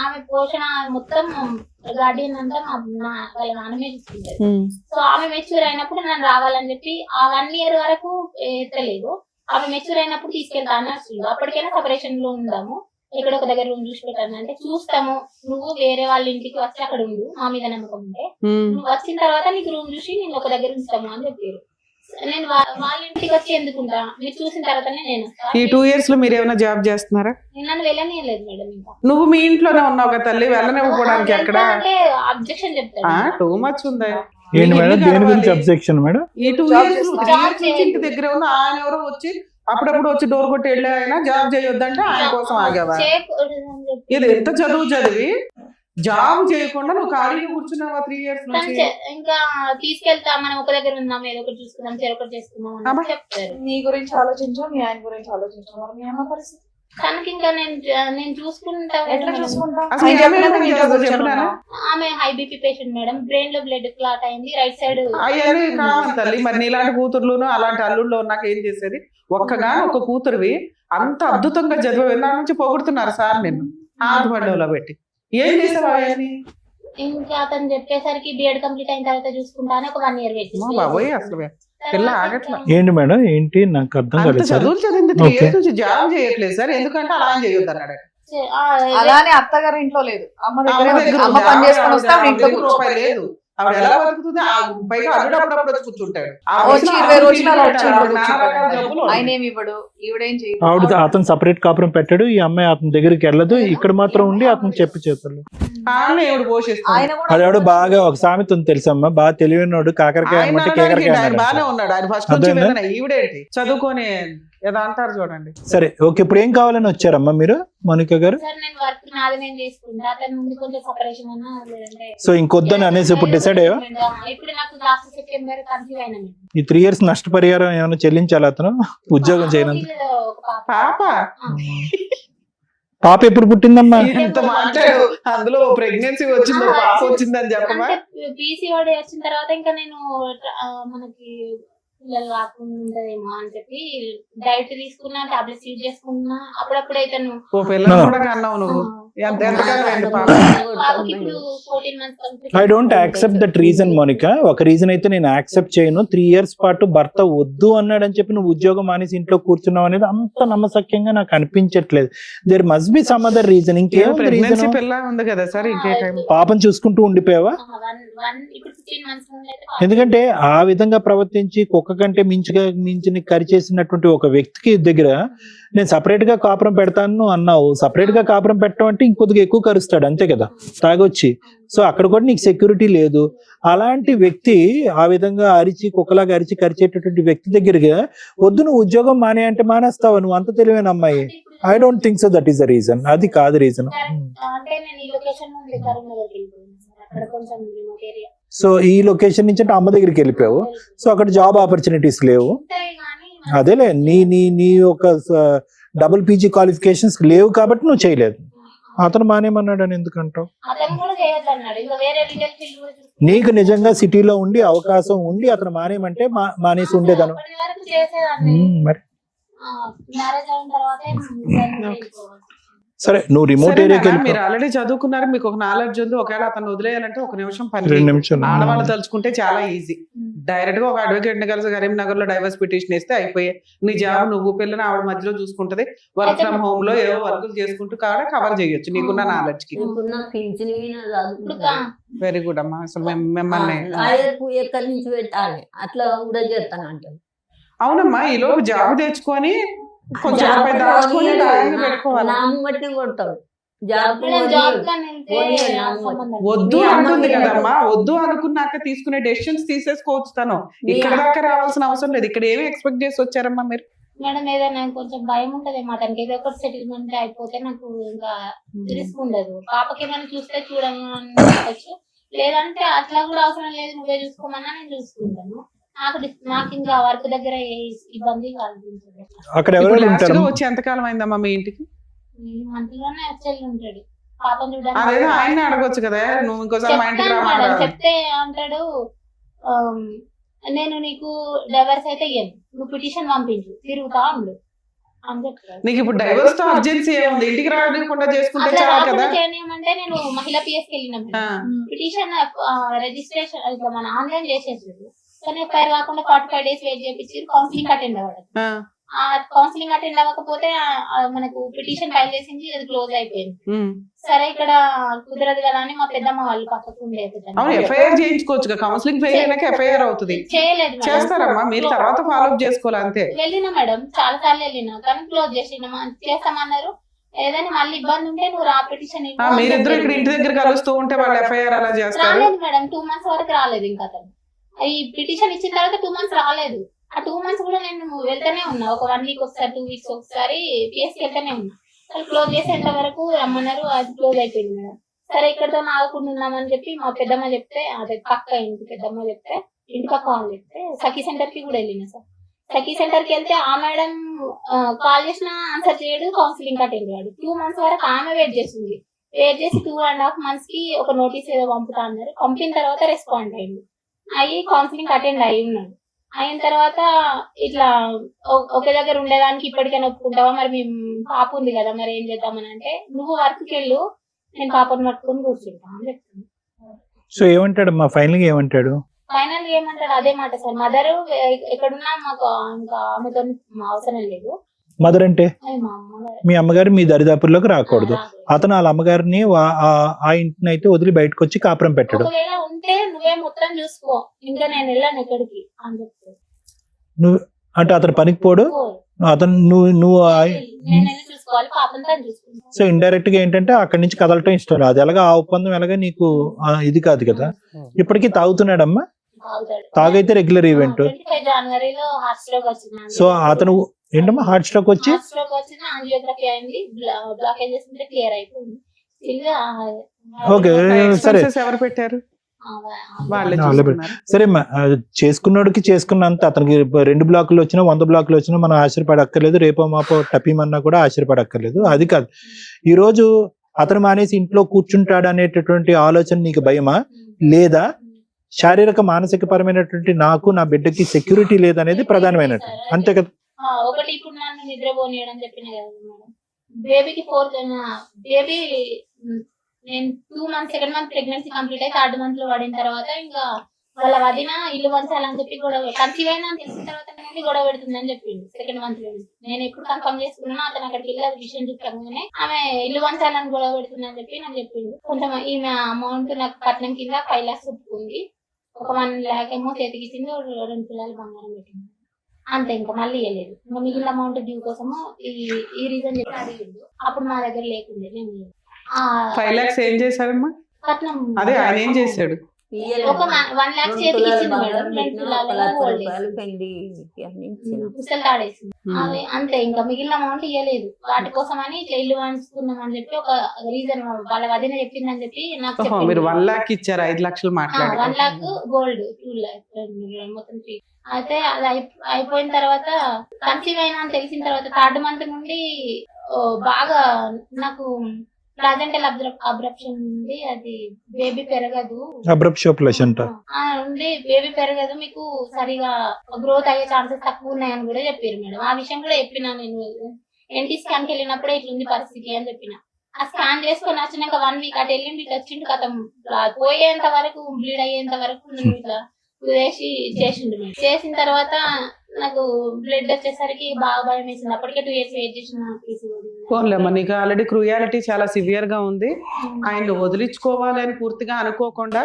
ఆమె పోషణ మొత్తం గార్డియన్ అంతా వాళ్ళ నాన్నమే చూసుకుంటారు. సో ఆమె మెచ్యూర్ అయినప్పుడు నన్ను రావాలని చెప్పి ఆ 1 year వరకు ఎత్తలేదు. ఆమె మెచ్యూర్ అయినప్పుడు తీసుకెళ్తా అని వస్తుంది. అప్పటికైనా సపరేషన్ లో ఉందాము, ఇక్కడ ఒక దగ్గర రూమ్ చూసి పెట్టాను అంటే చూస్తాము, నువ్వు వేరే వాళ్ళ ఇంటికి వచ్చి అక్కడ ఉండు, మా మీద నమ్మకం ఉంటే నువ్వు వచ్చిన తర్వాత నీకు రూమ్ చూసి నేను ఒక దగ్గర ఉంచుతాము అని చెప్పారు. నేను వాళ్ళ ఇంటికి వచ్చి ఎందుకుంటా, మీరు చూసిన తర్వాతనే నేను ఈ 2 years లో మీరు ఏమైనా జాబ్ చేస్తున్నారా? నన్ను వెళ్ళనియలేదు మేడం. ఇంకా నువ్వు మీ ఇంట్లోనే ఉన్నావు కదా తల్లి, వెళ్ళనివ్వడానికి ఎక్కడ అంటే అబ్జెక్షన్ చెప్తాను. టూ మచ్ ఉందా? ఏంటి మేడం, దేని గురించి అబ్జెక్షన్ మేడం? ఈ 2 years నుంచి ఇంటి దగ్గర ఉన్న ఆయన ఎవరో వచ్చి అప్పుడప్పుడు వచ్చి డోర్ కొట్టి వెళ్ళి ఆయన జాబ్ చేయొద్దంటే ఆయన కోసం ఆగేవా? ఇది ఎంత చదువు చదివి జాబ్ చేయకుండా నువ్వు ఖాళీగా కూర్చున్నావా 3 years నుంచి? ఇంకా తీసుకెళ్తా, మనం ఒక దగ్గర ఉందాం, ఏదో ఒకటి చూసుకుందాం, చెరొకటి చేసుకుందాం అని చెప్తారు. నీ గురించి ఆలోచించు, మీ ఆయన గురించి ఆలోచించు. మరి మీ అమ్మ పరిస్థితి తనకి ఇంకా నేను చూసుకుంటా. ఎట్లా చూసుకుంటా? ఆమె high BP patient madam, brain లో బ్లడ్ క్లాట్ అయింది, రైట్ సైడ్. అయ్యని కావాలి తల్లి. మరి నీలాంటి కూతుర్లును అలాంటి అల్లుళ్ళు నాకు ఏం చేసేది? ఒక్కగా ఒక కూతురువి అంత అద్భుతంగా చదివే దాని నుంచి పొగుడుతున్నారు సార్ నిన్ను ఆధపడ్డలో పెట్టి. ఏం చేసావు అవన్నీ? ఇంకా అతను చెప్పేసరికి బిఎడ్ కంప్లీట్ అయిన తర్వాత చూసుకుంటా అని ఒక 1 year వెయిట్ చేసి బాబోయ్ అసలు పిల్ల ఆగట్లా. ఏంటి మేడం, ఏంటి నాకు అర్థం కాలేదు. చదువులు చదివింది 3 years నుంచి జాబ్ చేయట్లేదు సార్, ఎందుకంటే అలా చేయొద్దు అన్నాడు. అలానే అత్తగారి ఇంట్లో లేదు, అమ్మ అమ్మ దగ్గర దగ్గర అమ్మ పని చేసుకొని వస్తే ఆవిడ ఇంట్లో కూర్చో. రూపాయి లేదు, ఆవిడ ఎలా బతుకుతుంది? పైగా అల్లుడు అప్పుడప్పుడు వచ్చి కూర్చుంటాడు. వచ్చి 20 రోజులు అలా వచ్చి ఇంట్లో కూర్చుంటాడు. ఆయన ఏమి ఇవ్వడు, ఈవిడేం చేయదు. ఆవిడ అతను సపరేట్ కాపురం పెట్టాడు, ఈ అమ్మాయి అతని దగ్గరికి వెళ్ళదు, ఇక్కడ మాత్రం ఉండి అతను చెప్పి చేస్తాడు. అదేవాడు బాగా ఒక సామెత ఉంది తెలుసమ్మా, బాగా తెలివైనోడు కాకరకాయ అన్నమాట కేకరకాయ బాగానే ఉన్నాడు ఆయన ఫస్ట్ నుంచి. ఈవిడేంటి చదువుకొని ఏదో అంటారు చూడండి. సరే ఓకే, ఇప్పుడు ఏం కావాలని వచ్చారమ్మా మీరు మౌనిక గారు? సో ఇంకొద్దని అనేసి ఇప్పుడు డిసైడ్ అయ్యా? ఈ 3 years నష్టపరిహారం ఏమైనా చెల్లించాలి అతను ఉద్యోగం చేయనందుకు? పాప ఎప్పుడు పుట్టిందమ్మా? ఎంత మాట్లాడు, అందులో ప్రెగ్నెన్సీ వచ్చిందో పాప వచ్చిందని చెప్పమా? పీసీఓడి వచ్చిన తర్వాత ఇంకా నేను మనకి పిల్లలు రాకుండా ఉంటదేమో అని చెప్పి డైట్ తీసుకున్నా, టాబ్లెట్స్ యూజ్ చేసుకున్నా. అప్పుడప్పుడు అయితే I don't accept that reason Monika. ఒక రీజన్ అయితే నేను యాక్సెప్ట్ చేయను. 3 years పాటు భర్త వద్దు అన్నాడు అని చెప్పి నువ్వు ఉద్యోగం మానేసి ఇంట్లో కూర్చున్నావు అనేది అంత నమ్మసక్యంగా నాకు అనిపించట్లేదు. There must be some other reason. ఇంకేం రీజన్? పాపం చూసుకుంటూ ఉండిపోయావా? ఎందుకంటే ఆ విధంగా ప్రవర్తించి కుక్క కంటే మించిన కరిచేసినటువంటి ఒక వ్యక్తికి దగ్గర నేను సపరేట్ గా కాపురం పెడతాను అన్నావు. సపరేట్ గా కాపురం పెట్టడం అంటే ఇంకొద్దిగా ఎక్కువ కరుస్తాడు అంతే కదా తాగొచ్చి. సో అక్కడ కూడా నీకు సెక్యూరిటీ లేదు. అలాంటి వ్యక్తి ఆ విధంగా అరిచి కుక్కలాగా అరిచి కరిచేటటువంటి వ్యక్తి దగ్గరగా వద్దు నువ్వు ఉద్యోగం మానే అంటే మానేస్తావు. నువ్వు అంత తెలివైన అమ్మాయి. I don't think so that is the reason. అది కాదు రీజన్. సో ఈ లొకేషన్ నుంచి అంటే అమ్మ దగ్గరికి వెళ్ళిపోయావు. సో అక్కడ జాబ్ ఆపర్చునిటీస్ లేవు. అదేలే నీ నీ నీ ఒక డబుల్ పీజీ క్వాలిఫికేషన్స్ లేవు కాబట్టి నువ్వు చేయలేదు. అతను మానేమన్నాడు అని ఎందుకంటావు? నీకు నిజంగా సిటీలో ఉండి అవకాశం ఉండి అతను మానేమంటే మానేసి ఉండేదాను మరి. సరే నువ్వు రిమోట్ సరే ఏరియాకి నాన్న, మీరు వెళ్ళిపో. ఆల్రెడీ చదువుకున్నారు, మీకు ఒక నాలెడ్జ్ ఉంది. ఒకవేళ అతను వదిలేయాలంటే ఒక నిమిషం పని 2 లేదు. నిమిషాలు. ఆడవాళ్ళు తలుచుకుంటే చాలా ఈజీ. డైరెక్ట్ గా ఒక అడ్వకేట్ ని కలిసి కరీంనగర్ లో డైవర్స్ పిటిషన్ ఇస్తే అయిపోయాయి. నీ జాబ్ నువ్వు పిల్లని ఆవిడ మధ్యలో చూసుకుంటది. వర్క్ ఫ్రమ్ హోమ్ లో ఏవో వర్కులు చేసుకుంటూ కావాలి కవర్ చేయొచ్చు నీకున్న నాలెడ్జ్ కి. నీకున్న పింఛన్ ఇప్పుడు వెరీ గుడ్ అమ్మా. అసలు మిమ్మల్ని లాయర్కు ఎక్కడి నుంచి పెట్టాలి అట్లా కూడా చేస్తాను అంటారు. అవునమ్మా, ఈ లోపు జాబ్ తెచ్చుకొని కొంచెం రూపాయి దాచుకొని లాయర్ని పెట్టుకోవాలి. నామం బట్టి కొడతాడు. జాబ్ మేడం జాబ్ కానీ వెళ్తే సంబంధం వద్దు మీ అమ్మ అంటుంది మీద కదమ్మా. వద్దు అనుకున్నాక తీసుకునే డెసిషన్స్ తీసేసుకోవచ్చు తను. ఇక్కడ దాకా రావాల్సిన అవసరం లేదు. ఇక్కడ ఏమి ఎక్స్పెక్ట్ చేసి వచ్చారమ్మా మీరు? మేడం ఏదైనా కొంచెం భయం ఉంటది అతనికి, ఏదో ఒకటి సెటిల్మెంట్ అయిపోతే నాకు ఇంకా రిస్క్ ఉండదు. పాపకి ఏమైనా చూస్తే చూడవచ్చు, లేదంటే అట్లా కూడా అవసరం లేదు, నువ్వే చూసుకోమన్నా నేను చూసుకుంటాను. నాకు ఇంకా వర్క్ దగ్గర ఏ ఇబ్బంది కలుగుతుంది. అక్కడ ఇప్పుడు ఎవరు లాస్ట్ ఉంటారు? గా వచ్చి ఎంతకాలం అయిందమ్మా మీ ఇంటికి? ఈ మంత్లోనే యాక్చువల్ ఉంటాడు. పాపం అదేదో చూడడానికి ఆయన అడగొచ్చు కదా, నువ్వు ఇంకోసారి మా ఇంటికి చెప్తాను మేడం, రామాడు. చెప్తే అంటాడు నేను నీకు డైవర్స్ అయితే ఇయ్యను, నువ్వు పిటిషన్ పంపించు, తిరుగుతా ఉండు అని చెప్తాడు. నీకు ఇప్పుడు డైవర్స్ తో అర్జెన్సీ ఏముంది? ఇంటికి రాకుండా చేసుకుంటే అట్లా చాలు కదా. రాకుండా చేయమంటే నేను మహిళా పిఎస్కి వెళ్ళినాం. ఆ, పిటిషన్ రిజిస్ట్రేషన్ ఇట్లా మన ఆన్లైన్ చేసేసాడు, కానీ ఎఫ్ఐఆర్ కాకుండా 45 days వెయిట్ చేయించి కౌన్సిలింగ్ అటెండ్ అవ్వడం. ఆ, ఆ కౌన్సిలింగ్ అటెండ్ అవ్వకపోతే మనకు పిటిషన్ ఫైల్ చేసింది, అది క్లోజ్ అయిపోయింది. ఉమ్. సరే ఇక్కడ కుదరదు కదా అని మా పెద్దమ్మ వాళ్ళు పక్కకు ఉండే పెద్దమ్మ. అవును, ఎఫ్ఐఆర్ చేయించుకోవచ్చు. కౌన్సిలింగ్ ఫెయిల్ అయినాక ఎఫ్ఐఆర్ అవుతుంది. చేయలేదు మేడం. చేస్తారమ్మా, మీరు తర్వాత ఫాలో అప్ చేసుకోవాలి అంతే. వెళ్ళినా మేడం, చాలా సార్లు వెళ్ళినా, కానీ క్లోజ్ చేస్తామన్నారు. ఏదైనా మళ్ళీ ఇబ్బంది ఉంటే నువ్వు రా పిటిషన్ ఆ, మీరిద్దరు ఇక్కడ ఇంటి దగ్గర కలుస్తూ ఉంటే వాళ్ళు ఎఫ్ఐఆర్ అలా చేస్తారు. రాలేదు మేడం, 2 months వరకు రాలేదు. ఇంకా అతను ఈ పిటిషన్ ఇచ్చిన తర్వాత 2 months రాలేదు. ఆ 2 months కూడా నేను వెళ్తానే ఉన్నా, ఒక 1 week ఒకసారి, 2 weeks ఒకసారి పిఎస్కి వెళ్తానే ఉన్నా. వాళ్ళు క్లోజ్ చేసేంత వరకు రమ్మన్నారు, అది క్లోజ్ అయిపోయింది మేడం. సరే ఇక్కడతో ఆగుకుంటున్నామని చెప్పి మా పెద్దమ్మ చెప్తే, అదే పక్క ఇంటి పెద్దమ్మ చెప్తే, ఇంటి పక్క వాళ్ళు చెప్తే సఖీ సెంటర్ కి కూడా వెళ్ళిన సార్. సఖీ సెంటర్ కి వెళ్తే ఆ మేడం కాల్ చేసినా ఆన్సర్ చేయడు, కౌన్సిలింగ్ అటెండ్ అయ్యాడు. 2 months వరకు ఆమె వెయిట్ చేసింది. వెయిట్ చేసి 2.5 months కి ఒక నోటీస్ ఏదో పంపుతా అన్నారు. పంపిన తర్వాత రెస్పాండ్ అయ్యింది, అయ్యి కౌన్సిలింగ్ అటెండ్ అయ్యి ఉన్నాడు. అయిన తర్వాత ఇట్లా ఒకే దగ్గర ఉండేదానికి ఇప్పటికైనా ఒప్పుకుంటావా, మరి మేము పాప ఉంది కదా, మరి ఏం చేద్దామని అంటే, నువ్వు వర్క్కి వెళ్ళు, నేను పాపను పట్టుకొని కూర్చుంటా అని చెప్తాను. సో ఏమంటాడు మా ఫైనల్ గా ఏమంటాడు? ఫైనల్ గా ఏమంటాడు, అదే మాట సార్, మదర్ ఎక్కడున్నా మాకు ఇంకా ఆమెతో అవసరం లేదు. మదర్ అంటే అది మా అమ్మగారు. మీ అమ్మగారు మీ దరిదాపుల్లోకి రాకూడదు. అతను వాళ్ళ అమ్మగారిని ఆ ఇంటిని అయితే వదిలి బయటకు వచ్చి కాపురం పెట్టాడు. ఒకవేళ ఉంటే నువ్వే మొత్తం చూసుకో, ఇంకా నేను వెళ్ళాను ఎక్కడికి అని చెప్తాను. నువ్వు అంటే అతను పనికి పోడు, అతను నువ్వు నేను వెళ్ళి చూసుకోవాలి, పాపను తను చూసుకుంటాను. సో ఇండైరెక్ట్ గా ఏంటంటే అక్కడి నుంచి కదలటం ఇష్టం లేదు. అది ఎలాగా ఆ ఒప్పందం ఎలాగా నీకు ఇది కాదు కదా. ఇప్పటికీ తాగుతున్నాడమ్మా? తాగుతాడు. తాగైతే రెగ్యులర్ ఈవెంట్. 25 జనవరిలో హార్ట్ స్ట్రోక్ వచ్చింది. సో అతను ఏంటమ్మా హార్ట్ స్ట్రోక్ వచ్చి హార్ట్ స్ట్రోక్ వచ్చింది, యాంజియోగ్రఫీ అయింది, బ్లాకేజెస్ ఉంటే క్లియర్ అయిపోయింది. ఓకే సరే ఎక్స్పెన్సెస్ ఎవరు పెట్టారు? వాళ్ళే చూసుకున్నారు. సరే చేసుకున్నోడికి చేసుకున్నంత అతనికి 2 బ్లాకులు వచ్చినా 100 బ్లాకులు వచ్చినా మనం ఆశ్చర్యపడక్కర్లేదు. రేపో మాపో టపీమన్నా కూడా ఆశ్చర్యపడక్కర్లేదు. అది కాదు, ఈ రోజు అతను మానేసి ఇంట్లో కూర్చుంటాడు అనేటటువంటి ఆలోచన నీకు భయమా, లేదా శారీరక మానసిక పరమైనటువంటి నాకు నా బిడ్డకి సెక్యూరిటీ లేదనేది ప్రధానమైనటువంటి, అంతే కదా? ఒకటి ఇప్పుడు నన్ను నిద్రపోనియడం చెప్పిన కదా మేడం, బేబీకి 4th బేబీ నేను 2 months 2nd month pregnancy complete అయ్యి 3rd month లో పడిన తర్వాత ఇంకా వాళ్ళ వదిన ఇల్లు వంచాలని చెప్పి గొడవ, కన్సీవ్ అయినా అని తెలిసిన తర్వాత నుండి గొడవ పెడుతుందని చెప్పిండు 2nd month లో. నేను ఎప్పుడు కన్ఫర్మ్ చేసుకున్నా అతను అక్కడికి వెళ్ళి అది విషయం చెప్పగానే ఆమె ఇల్లు వంచాలని గొడవ పెడుతుందని చెప్పి నాకు చెప్పిండు. కొంచెం ఈమె అమౌంట్ నాకు కట్నం కింద 5 lakhs ఒప్పుకుంది, ఒక 1 lakh ఏమో చేతికి ఇచ్చింది, 2 తులాలు బంగారం పెట్టింది, అంతే. ఇంకా మళ్ళీ ఇవ్వలేదు. ఇంకా మిగిలిన అమౌంట్ డ్యూ కోసము ఈ రీజన్ చెప్పి అడిగిండు. అప్పుడు మా దగ్గర లేకుండే, నేను 5 lakhs ఏం చేశారమ్మా? కట్నం అదే ఆయన ఏం చేశాడు? ఒక 1 lakh చేతికి ఇచ్చింది మేడం, 2 తులాలు గోల్డ్ పుస్తలు తాడేసింది, అవి అంతే. ఇంకా మిగిలిన అమౌంట్ ఇవ్వలేదు. వాటి కోసం అని ఇట్లా ఇల్లు వంచుకున్నాం అని చెప్పి ఒక రీజన్ వాళ్ళ వదిన చెప్పిందని చెప్పి నాకు మీరు 1 lakh ఇచ్చారు, 5 లక్షలు మాట్లాడారు. 1 lakh గోల్డ్ 2 lakh మొత్తం 3. అయితే అది అయిపోయిన తర్వాత కన్సీవ్ అయినా అని తెలిసిన తర్వాత 3rd month నుండి బాగా నాకు ప్లాజెంటల్ అబ్రప్షన్ ఉంది, అది బేబీ పెరగదు, ఉంది బేబీ పెరగదు, మీకు సరిగా గ్రోత్ అయ్యే ఛాన్సెస్ తక్కువ ఉన్నాయని కూడా చెప్పారు మేడం. ఆ విషయం కూడా చెప్పినా నేను, ఎన్టీ స్కాన్ కి వెళ్ళినప్పుడే ఇట్లుంది పరిస్థితి అని చెప్పిన. ఆ స్కాన్ చేసుకొని వచ్చినాక 1 వీక్ అటు వెళ్ళింది, ఇట్లా వచ్చిండు కథం పోయేంత వరకు బ్లీడ్ అయ్యేంత వరకు నువ్వు ఇట్లా వేసి చేసిండు. చేసిన తర్వాత నాకు బ్లడ్ వచ్చేసరికి బాగా భయం వేసింది. అప్పటికే 2 years వెయిట్ చేసిన పోన్లేమ్మా, నీకు ఆల్రెడీ క్రూయాలిటీ చాలా సివియర్ గా ఉంది. ఆయన వదిలించుకోవాలి అని పూర్తిగా అనుకోకుండా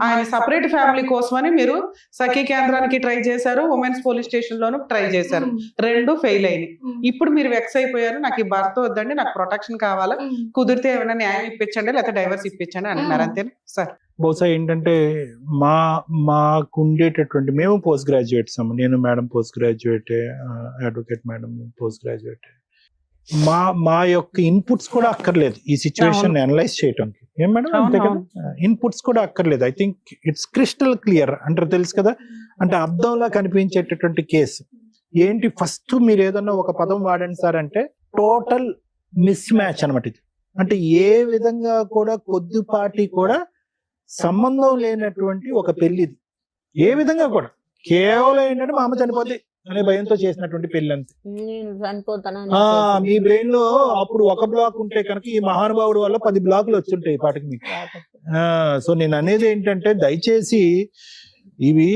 ఆయన సపరేట్ ఫ్యామిలీ కోసమని మీరు సఖీ కేంద్రానికి ట్రై చేశారు, ఉమెన్స్ పోలీస్ స్టేషన్ లోను ట్రై చేశారు, 2 ఫెయిల్ అయినాయి. ఇప్పుడు మీరు వెక్స్ అయిపోయారు, నాకు ఈ భర్త వద్దండి, నాకు ప్రొటెక్షన్ కావాలా, కుదిరితే ఏమైనా న్యాయం ఇప్పించండి లేకపోతే డైవర్స్ ఇప్పించండి అంటున్నారు, అంతేనా సార్? బహుశా ఏంటంటే మాకు ఉండేటటువంటి మేము పోస్ట్ గ్రాడ్యుయేట్స్ అమ్మ, నేను madam post graduate, advocate madam post graduate. మా యొక్క ఇన్పుట్స్ కూడా అక్కర్లేదు ఈ సిచ్యువేషన్ అనలైజ్ చేయడానికి. ఏం మేడం అంతే కదా, ఇన్పుట్స్ కూడా అక్కర్లేదు. I think it's crystal clear అంటారు, తెలుసు కదా. అంటే అర్థంలా కనిపించేటటువంటి కేసు ఏంటి, ఫస్ట్ మీరు ఏదన్నా ఒక పదం వాడండి సార్ అంటే టోటల్ మిస్ మ్యాచ్ అనమాట ఇది. అంటే ఏ విధంగా కూడా కొద్దిపాటి కూడా సంబంధం లేనటువంటి ఒక పెళ్లిది, ఏ విధంగా కూడా. కేవలం ఏంటంటే మా అమ్మ చనిపోద్ది అనే భయంతో చేసినటువంటి పెళ్లి అంతే. నేను చనిపోతానని మీ బ్రెయిన్ లో అప్పుడు ఒక బ్లాక్ ఉంటే కనుక ఈ మహానుభావుడు వల్ల 10 బ్లాకులు వచ్చుంటాయి పాటికి మీకు. సో నేను అనేది ఏంటంటే దయచేసి ఇవి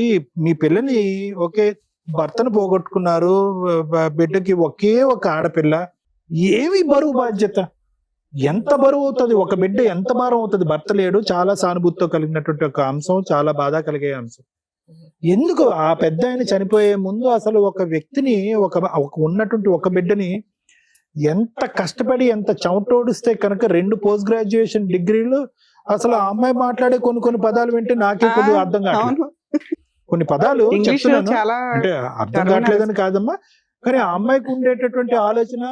మీ పిల్లని ఒకే భర్తను పోగొట్టుకున్నారు, బిడ్డకి ఒకే ఒక ఆడపిల్ల, ఏమి బరువు బాధ్యత, ఎంత బరువు అవుతుంది ఒక బిడ్డ, ఎంత భారం అవుతుంది. భర్త లేడు, చాలా సానుభూతితో కలిగినటువంటి ఒక అంశం, చాలా బాధ కలిగే అంశం. ఎందుకు ఆ పెద్ద ఆయన చనిపోయే ముందు అసలు ఒక వ్యక్తిని ఒక ఉన్నటువంటి ఒక బిడ్డని ఎంత కష్టపడి ఎంత చెమటోడిస్తే కనుక 2 పోస్ట్ గ్రాడ్యుయేషన్ డిగ్రీలు, అసలు ఆ అమ్మాయి మాట్లాడే కొన్ని పదాలు వింటే నాకే కొద్దిగా అర్థం కాదు. కొన్ని పదాలు చాలా అంటే అర్థం కావట్లేదని కాదమ్మా, కానీ ఆ అమ్మాయికి ఉండేటటువంటి ఆలోచన,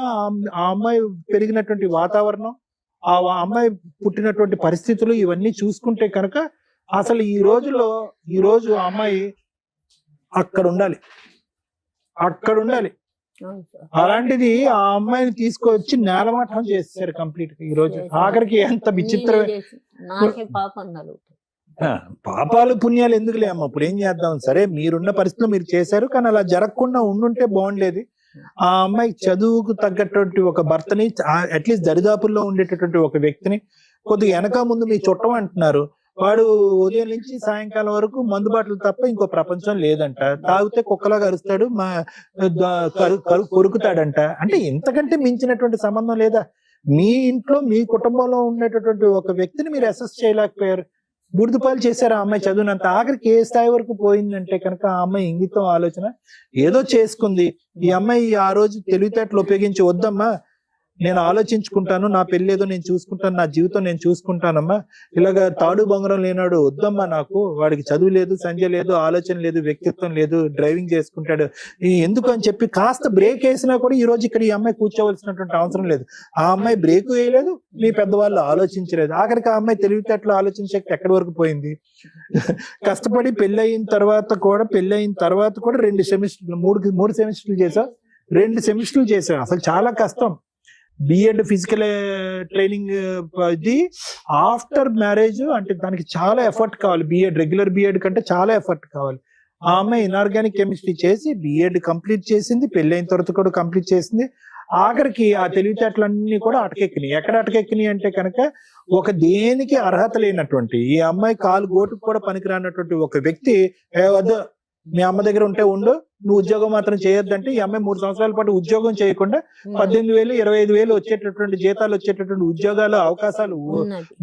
ఆ అమ్మాయి పెరిగినటువంటి వాతావరణం, ఆ అమ్మాయి పుట్టినటువంటి పరిస్థితులు ఇవన్నీ చూసుకుంటే కనుక అసలు ఈ రోజు ఆ అమ్మాయి అక్కడ ఉండాలి. అలాంటిది ఆ అమ్మాయిని తీసుకొచ్చి నేలమట్టం చేశారు కంప్లీట్ గా. ఈ రోజు ఆఖరికి ఎంత విచిత్రమే. పాపాలు పుణ్యాలు ఎందుకులే అమ్మ, ఇప్పుడు ఏం చేద్దాం, సరే మీరున్న పరిస్థితిలో మీరు చేశారు, కానీ అలా జరగకుండా ఉండుంటే బాగుండేది. ఆ అమ్మాయి చదువుకు తగ్గటువంటి ఒక భర్తని, అట్లీస్ట్ దరిదాపుల్లో ఉండేటటువంటి ఒక వ్యక్తిని, కొద్దిగా వెనక ముందు మీ చుట్టం అంటున్నారు, వాడు ఉదయం నుంచి సాయంకాలం వరకు మందుబాటులు తప్ప ఇంకో ప్రపంచం లేదంట, తాగితే కుక్కలాగా అరుస్తాడు, కొరుకుతాడంట. అంటే ఇంతకంటే మించినటువంటి సంబంధం లేదా? మీ ఇంట్లో మీ కుటుంబంలో ఉండేటటువంటి ఒక వ్యక్తిని మీరు అసెస్ చేయలేకపోయారు, బుడిదుపాలు చేశారు ఆ అమ్మాయి చదువునంత. ఆఖరికి ఏ స్థాయి వరకు పోయిందంటే కనుక ఆ అమ్మాయి ఇంగితం ఆలోచన ఏదో చేసుకుంది. ఈ అమ్మాయి ఆ రోజు తెలివితేటలు ఉపయోగించి, వద్దమ్మా నేను ఆలోచించుకుంటాను, నా పెళ్లి ఏదో నేను చూసుకుంటాను, నా జీవితం నేను చూసుకుంటానమ్మా, ఇలాగ తాడు బొంగరం లేనాడు వద్దమ్మా, నాకు వాడికి చదువు లేదు, సంధ్య లేదు, ఆలోచన లేదు, వ్యక్తిత్వం లేదు, డ్రైవింగ్ చేసుకుంటాడు, ఎందుకు అని చెప్పి కాస్త బ్రేక్ వేసినా కూడా ఈ రోజు ఇక్కడ ఈ అమ్మాయి కూర్చోవలసినటువంటి అవసరం లేదు. ఆ అమ్మాయి బ్రేక్ వేయలేదు, మీ పెద్దవాళ్ళు ఆలోచించలేదు. ఆఖరికి ఆ అమ్మాయి తెలివితేటలు ఆలోచించే ఎక్కడి వరకు పోయింది. కష్టపడి పెళ్ళయిన తర్వాత కూడా 2 సెమిస్టర్లు 3 సెమిస్టర్లు చేసా, 2 సెమిస్టర్లు చేసా. అసలు చాలా కష్టం. బిఎడ్ ఫిజికల్ ట్రైనింగ్ ఇది ఆఫ్టర్ మ్యారేజ్, అంటే దానికి చాలా ఎఫర్ట్ కావాలి. బిఎడ్ రెగ్యులర్ బిఎడ్ కంటే చాలా ఎఫర్ట్ కావాలి. ఆ అమ్మాయి ఇన్ఆర్గానిక్ కెమిస్ట్రీ చేసి బిఎడ్ కంప్లీట్ చేసింది, పెళ్ళైన తర్వాత కూడా కంప్లీట్ చేసింది. ఆఖరికి ఆ తెలివితేటలన్నీ కూడా అటకెక్కినాయి. ఎక్కడ అటకెక్కినాయి అంటే కనుక ఒక దేనికి అర్హత లేనటువంటి, ఈ అమ్మాయి కాలు గోటుకు కూడా పనికిరానటువంటి ఒక వ్యక్తి, వద్దు మీ అమ్మ దగ్గర ఉంటే ఉండు, నువ్వు ఉద్యోగం మాత్రం చేయొద్దంటే ఈ అమ్మాయి 3 సంవత్సరాల పాటు ఉద్యోగం చేయకుండా 18,000 25,000 వచ్చేటటువంటి జీతాలు వచ్చేటటువంటి ఉద్యోగాలు అవకాశాలు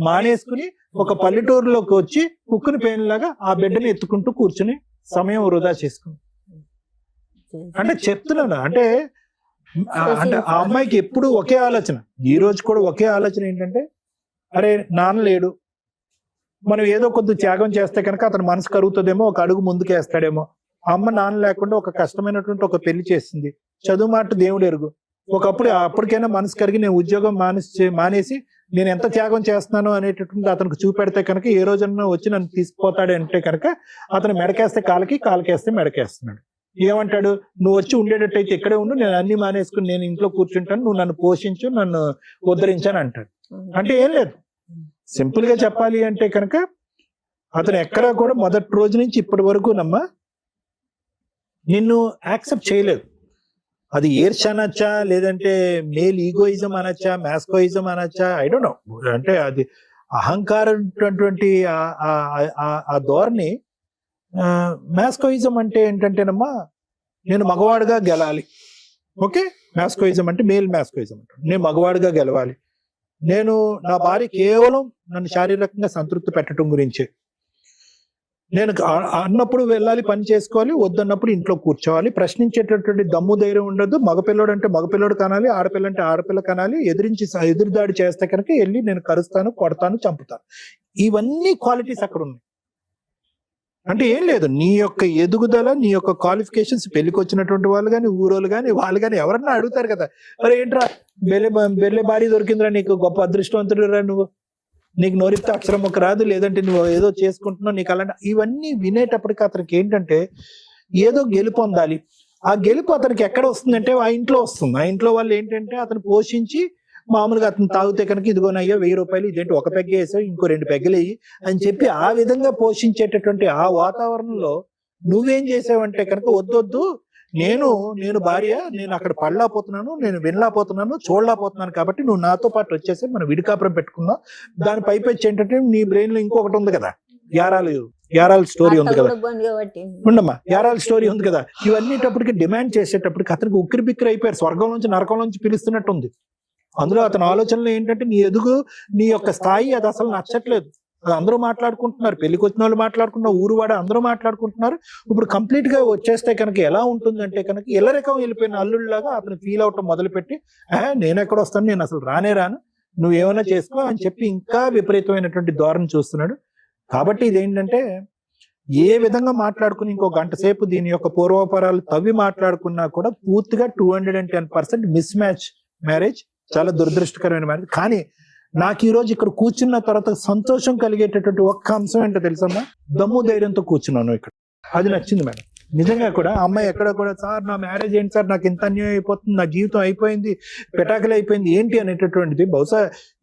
మానేసుకుని ఒక పల్లెటూరులోకి వచ్చి కుక్కుని పేనులాగా ఆ బిడ్డని ఎత్తుకుంటూ కూర్చుని సమయం వృధా చేసుకుంది. అంటే చెప్తున్నాను, అంటే ఆ అమ్మాయికి ఎప్పుడు ఒకే ఆలోచన, ఈ రోజు కూడా ఒకే ఆలోచన ఏంటంటే, అరే నాన్న లేడు, మనం ఏదో కొద్ది త్యాగం చేస్తే కనుక అతని మనసు కరుగుతుందేమో, ఒక అడుగు ముందుకేస్తాడేమో. అమ్మ నాన్న లేకుండా ఒక కష్టమైనటువంటి ఒక పెళ్లి చేసింది, చదువు మాట దేవుడు ఎరుగు. అప్పటికైనా మనసు కరిగి నేను ఉద్యోగం మానేసి నేను ఎంత త్యాగం చేస్తున్నాను అనేటటువంటి అతనికి చూపెడితే కనుక ఏ రోజన్నా వచ్చి నన్ను తీసుకుపోతాడు అంటే కనుక అతను మెడకేస్తే కాలకేస్తే మెడకేస్తున్నాడు. ఏమంటాడు, నువ్వు వచ్చి ఉండేటట్టయితే ఇక్కడే ఉండు, నేను అన్ని మానేసుకుని నేను ఇంట్లో కూర్చుంటాను, నువ్వు నన్ను పోషించు, నన్ను ఉద్ధరించాను అంటాడు. అంటే ఏం లేదు, సింపుల్ గా చెప్పాలి అంటే కనుక అతను ఎక్కడా కూడా మొదటి రోజు నుంచి ఇప్పటి వరకు నిన్ను యాక్సెప్ట్ చేయలేదు. అది ఏర్ష్ అనొచ్చా, లేదంటే మేల్ ఈగోయిజం అనొచ్చా, మ్యాస్కోయిజం అనొచ్చా, ఐ డోంట్ నో. అంటే అది అహంకారం ఆ ధోరణి. మ్యాస్కోయిజం అంటే ఏంటంటేనమ్మా, నేను మగవాడుగా గెలాలి. ఓకే, మ్యాస్కోయిజం అంటే మేల్ మ్యాస్కోయిజం అంటారు. నేను మగవాడుగా గెలవాలి, నేను నా భార్య కేవలం నన్ను శారీరకంగా సంతృప్తి పెట్టడం గురించే, నేను అన్నప్పుడు వెళ్ళాలి, పని చేసుకోవాలి, వద్దన్నప్పుడు ఇంట్లో కూర్చోవాలి, ప్రశ్నించేటటువంటి దమ్ము ధైర్యం ఉండదు. మగపిల్లడు అంటే మగపిల్లడు కనాలి, ఆడపిల్ల అంటే ఆడపిల్ల కనాలి. ఎదురుదాడి చేస్తే కనుక వెళ్ళి నేను కరుస్తాను, కొడతాను, చంపుతాను. ఇవన్నీ క్వాలిటీస్ అక్కడ ఉన్నాయి. అంటే ఏం లేదు, నీ యొక్క ఎదుగుదల, నీ యొక్క క్వాలిఫికేషన్స్, పెళ్లికి వచ్చినటువంటి వాళ్ళు కానీ, ఊరోళ్ళు కానీ, వాళ్ళు కానీ ఎవరన్నా అడుగుతారు కదా, మరి ఏంట్రా బెల్లె భారీ దొరికిందిరా, నీకు గొప్ప అదృష్టవంతుడు రా, నువ్వు నీకు నోరిస్తే అక్షరం ఒక రాదు, లేదంటే నువ్వు ఏదో చేసుకుంటున్నావు, నీకు అలాంటి ఇవన్నీ వినేటప్పటికి అతనికి ఏంటంటే ఏదో గెలుపు పొందాలి. ఆ గెలుపు అతనికి ఎక్కడ వస్తుందంటే ఆ ఇంట్లో వస్తుంది. ఆ ఇంట్లో వాళ్ళు ఏంటంటే అతను పోషించి, మామూలుగా అతను తాగితే కనుక ఇదిగోనయ్యా 1000 రూపాయలు, ఇదేంటి ఒక పెగ్గ వేసావు, ఇంకో 2 పెగ్గలు వేయి అని చెప్పి ఆ విధంగా పోషించేటటువంటి ఆ వాతావరణంలో నువ్వేం చేసావంటే కనుక వద్దొద్దు, నేను భార్య, నేను అక్కడ పడలేకపోతున్నాను, నేను వినలేకపోతున్నాను, చూడలేకపోతున్నాను, కాబట్టి నువ్వు నాతో పాటు వచ్చేసి మనం విడికాపురం పెట్టుకుందాం. దాని పైపెచ్చి ఏంటంటే నీ బ్రెయిన్ లో ఇంకొకటి ఉంది కదా, యారాల స్టోరీ ఉంది కదా, ఉండమ్మా, యారాల స్టోరీ ఉంది కదా. ఇవన్నీటప్పటికి డిమాండ్ చేసేటప్పటికి అతనికి ఉక్కిరి బిక్కిరి అయిపోయారు. స్వర్గం నుంచి నరకం నుంచి పిలుస్తున్నట్టు ఉంది. అందులో అతని ఆలోచనలు ఏంటంటే నీ ఎదుగు, నీ యొక్క స్థాయి అది అసలు నచ్చట్లేదు. అది అందరూ మాట్లాడుకుంటున్నారు, పెళ్లికి వచ్చిన వాళ్ళు మాట్లాడుకుంటున్నారు, ఊరువాడ అందరూ మాట్లాడుకుంటున్నారు. ఇప్పుడు కంప్లీట్ గా వచ్చేస్తే కనుక ఎలా ఉంటుందంటే కనుక ఇల్లరికం వెళ్ళిపోయిన అల్లుళ్ళలాగా అతను ఫీల్ అవటం మొదలుపెట్టి, నేను ఎక్కడ వస్తాను, నేను అసలు రాను, నువ్వేమైనా చేసుకో అని చెప్పి ఇంకా విపరీతమైనటువంటి ధోరణి చూస్తున్నాడు. కాబట్టి ఇదేంటంటే ఏ విధంగా మాట్లాడుకుని ఇంకో గంట సేపు దీని యొక్క పూర్వపరాలు తవ్వి మాట్లాడుకున్నా కూడా పూర్తిగా 210% మిస్ మ్యాచ్ మ్యారేజ్, చాలా దురదృష్టకరమైన మ్యారేజ్. కానీ నాకు ఈ రోజు ఇక్కడ కూర్చున్న తర్వాత సంతోషం కలిగేటటువంటి ఒక్క అంశం ఏంటో తెలుసమ్మా, దమ్ము ధైర్యంతో కూర్చున్నాను ఇక్కడ. అది నచ్చింది మేడం. నిజంగా కూడా అమ్మాయి ఎక్కడ కూడా, సార్ నా మ్యారేజ్ ఏంటి సార్, నాకు ఇంత అన్యాయం అయిపోతుంది, నా జీవితం అయిపోయింది, పెటాకులు అయిపోయింది ఏంటి అనేటటువంటిది. బహుశా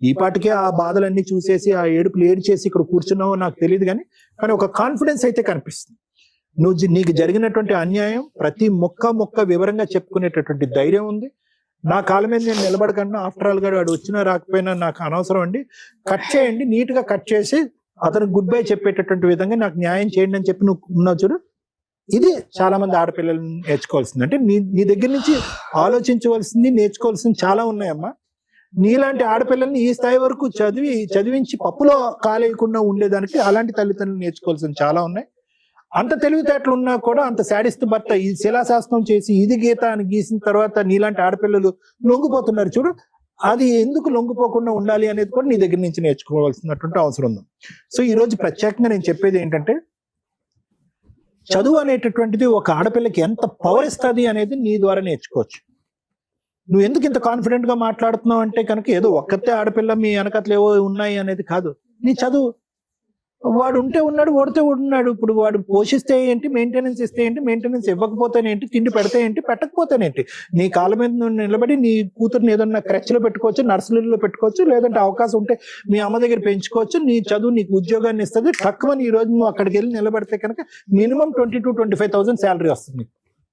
ఈ పాటికే ఆ బాధలన్నీ చూసేసి ఆ ఏడుపులు ఏడ్చేసి ఇక్కడ కూర్చున్నావో నాకు తెలియదు, కానీ ఒక కాన్ఫిడెన్స్ అయితే కనిపిస్తుంది. నీకు జరిగినటువంటి అన్యాయం ప్రతి మొక్క వివరంగా చెప్పుకునేటటువంటి ధైర్యం ఉంది. నా కాళ్ళ మీద నేను నిలబడకుండా, ఆఫ్టర్ ఆల్ గా వాడు వచ్చినా రాకపోయినా నాకు అనవసరం అండి, కట్ చేయండి, నీట్ గా కట్ చేసి అతను గుడ్ బై చెప్పేటటువంటి విధంగా నాకు న్యాయం చేయండి అని చెప్పి నువ్వు ఉన్నావు చూడు. ఇది చాలా మంది ఆడపిల్లలు నేర్చుకోవాల్సింది. అంటే నీ దగ్గర నుంచి ఆలోచించవలసింది, నేర్చుకోవాల్సింది చాలా ఉన్నాయమ్మా. నీలాంటి ఆడపిల్లల్ని ఈ స్థాయి వరకు చదివించి పప్పులో కాలేయకుండా ఉండేదానికి అలాంటి తల్లిదండ్రులు నేర్చుకోవాల్సింది చాలా ఉన్నాయి. అంత తెలివితేటలు ఉన్నా కూడా అంత శాడిస్ట్ భర్త ఈ శిలాశాస్త్రం చేసి ఇది గీత అని గీసిన తర్వాత నీలాంటి ఆడపిల్లలు లొంగిపోతున్నారు చూడు. అది ఎందుకు లొంగిపోకుండా ఉండాలి అనేది కూడా నీ దగ్గర నుంచి నేర్చుకోవాల్సినటువంటి అవసరం ఉంది. సో ఈ రోజు ప్రత్యేకంగా నేను చెప్పేది ఏంటంటే, చదువు అనేటటువంటిది ఒక ఆడపిల్లకి ఎంత పవర్ ఇస్తుంది అనేది నీ ద్వారా నేర్చుకోవచ్చు. నువ్వు ఎందుకు ఇంత కాన్ఫిడెంట్ గా మాట్లాడుతున్నావు అంటే కనుక ఏదో ఒక్కతే ఆడపిల్ల మీ వెనకట్లు ఏవో ఉన్నాయి అనేది కాదు. నీ చదువు, వాడు ఉంటే ఉన్నాడు, ఓడితే ఉన్నాడు. ఇప్పుడు వాడు పోషిస్తే ఏంటి, మెయింటెనెన్స్ ఇస్తే ఏంటి, మెయింటెనెన్స్ ఇవ్వకపోతేనేంటి, తిండి పెడితే ఏంటి, పెట్టకపోతేనేంటి, నీ కాళ్ళ మీద నువ్వు నిలబడి నీ కూతురుని ఏదన్నా క్రచ్లో పెట్టుకోవచ్చు, నర్సరీలో పెట్టుకోవచ్చు, లేదంటే అవకాశం ఉంటే మీ అమ్మ దగ్గర పెంచుకోవచ్చు. నీ చదువు నీకు ఉద్యోగాన్ని ఇస్తుంది. తక్కువని ఈ రోజు నువ్వు అక్కడికి వెళ్ళి నిలబడితే కనుక మినిమం 20,000 to 25,000 శాలరీ వస్తుంది.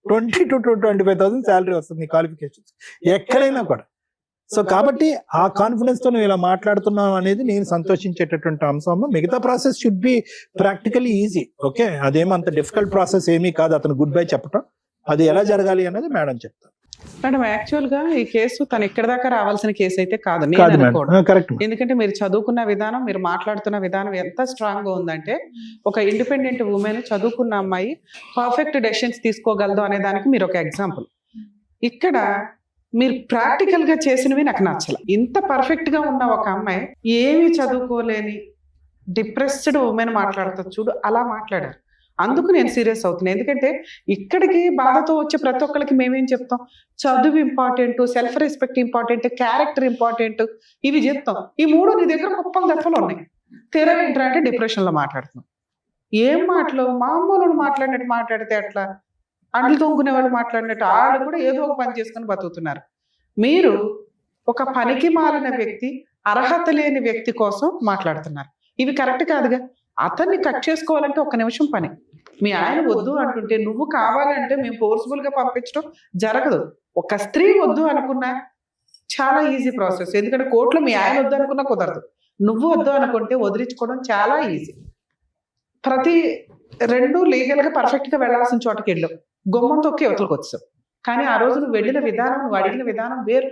20,000 to 25,000 శాలరీ వస్తుంది క్వాలిఫికేషన్స్ ఎక్కడైనా కూడా. సో కాబట్టి ఆ కాన్ఫిడెన్స్ తో నువ్వు ఇలా మాట్లాడుతున్నావు అనేది నేను సంతోషించేటటువంటి అంశం. మిగతా process should be practically easy. Okay, అదేమంత డిఫికల్ట్ ప్రాసెస్ ఏమీ కాదు అతను గుడ్ బై చెప్పడం. అది ఎలా జరగాలి అనేది మేడం చెప్తారు. మేడం యాక్చువల్ గా ఈ కేసు తను ఇక్కడ దాకా రావాల్సిన కేసు అయితే కాదు. కరెక్ట్. ఎందుకంటే మీరు చదువుకున్న విధానం, మీరు మాట్లాడుతున్న విధానం ఎంత స్ట్రాంగ్ గా ఉందంటే, ఒక ఇండిపెండెంట్ ఉమెన్, చదువుకున్న అమ్మాయి పర్ఫెక్ట్ డెసిషన్స్ తీసుకోగలదు అనే దానికి మీరు ఒక ఎగ్జాంపుల్. ఇక్కడ మీరు ప్రాక్టికల్ గా చేసినవి నాకు నచ్చల. ఇంత పర్ఫెక్ట్ గా ఉన్న ఒక అమ్మాయి, ఏమి చదువుకోలేని డిప్రెస్డ్ ఉమెన్ మాట్లాడుతుంది చూడు, అలా మాట్లాడారు. అందుకు నేను సీరియస్ అవుతున్నాను. ఎందుకంటే ఇక్కడికి బాధతో వచ్చే ప్రతి ఒక్కరికి మేమేం చెప్తాం, చదువు important, self respect important, character important, ఇవి చెప్తాం. ఈ మూడు నీ దగ్గర కుప్పలు దెప్పలు ఉన్నాయి. తెరవేంట్రా అంటే డిప్రెషన్ లో మాట్లాడుతున్నాం. ఏం మాటలు, మామూలు మాట్లాడినట్టు మాట్లాడితే అట్లా, అంట్లు తోముకునే వాళ్ళు మాట్లాడినట్టు వాళ్ళు కూడా ఏదో ఒక పని చేసుకుని బతుకుతున్నారు. మీరు ఒక పనికి మాలిన వ్యక్తి, అర్హత లేని వ్యక్తి కోసం మాట్లాడుతున్నారు. ఇవి కరెక్ట్ కాదుగా. అతన్ని కట్ చేసుకోవాలంటే 1 నిమిషం పని. మీ ఆయన వద్దు అంటుంటే నువ్వు కావాలంటే మేము ఫోర్స్ఫుల్ గా పంపించడం జరగదు. ఒక స్త్రీ వద్దు అనుకున్నా చాలా ఈజీ ప్రాసెస్. ఎందుకంటే కోర్టులో మీ ఆయన వద్దు అనుకున్నా కుదరదు. నువ్వు వద్దు అనుకుంటే వదిలించుకోవడం చాలా ఈజీ. ప్రతి రెండు లీగల్ గా పర్ఫెక్ట్ గా వెళ్లాల్సిన చోటకి వెళ్ళావు, గుమ్మం తొక్కి అవతలకు వచ్చావు. కానీ ఆ రోజు నువ్వు వెళ్ళిన విధానం, నువ్వు అడిగిన విధానం వేరు.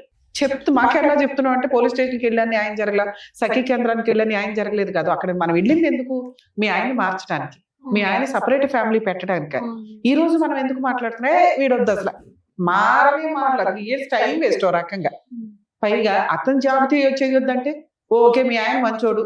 మాకెలా చెప్తున్నావు అంటే పోలీస్ స్టేషన్కి వెళ్ళాను న్యాయం జరగల, సఖీ కేంద్రానికి వెళ్ళాను న్యాయం జరగలేదు కాదు. అక్కడ మనం వెళ్ళింది ఎందుకు? మీ ఆయన్ని మార్చడానికి, మీ ఆయన సపరేట్ ఫ్యామిలీ పెట్టడానికి. ఈ రోజు మనం ఎందుకు మాట్లాడుతున్నా వీడొద్దు అసలు మారనే మాట్లాడదు, ఏ టైం వేస్ట్ ఓ రకంగా. పైగా అతను జాబ్ చేయొద్దంటే ఓకే మీ ఆయన మంచోడు,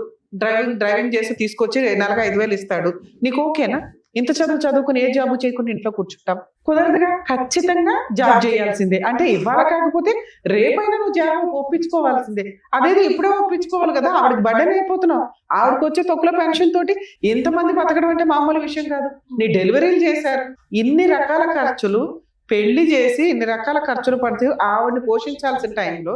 డ్రైవింగ్ చేసి తీసుకొచ్చి నెలకు 5,000 ఇస్తాడు, నీకు ఓకేనా? ఇంత చదువుకుని ఏ జాబు చేయకుండా ఇంట్లో కూర్చుంటాం? కుదరదుగా. ఖచ్చితంగా జాబ్ చేయాల్సిందే. అంటే ఇవాళ కాకపోతే రేపైనా నువ్వు జాబ్ ఒప్పించుకోవాల్సిందే. అదేదో ఇప్పుడే ఒప్పించుకోవాలి కదా. ఆవిడకి బర్డెన్ అయిపోతున్నావు. ఆవిడకి వచ్చే తొక్కుల పెన్షన్ తోటి ఎంతమంది బతకడం అంటే మామూలు విషయం కాదు. నీ డెలివరీలు చేశారు, ఇన్ని రకాల ఖర్చులు, పెళ్లి చేసి ఇన్ని రకాల ఖర్చులు పడితే ఆవిడని పోషించాల్సిన టైంలో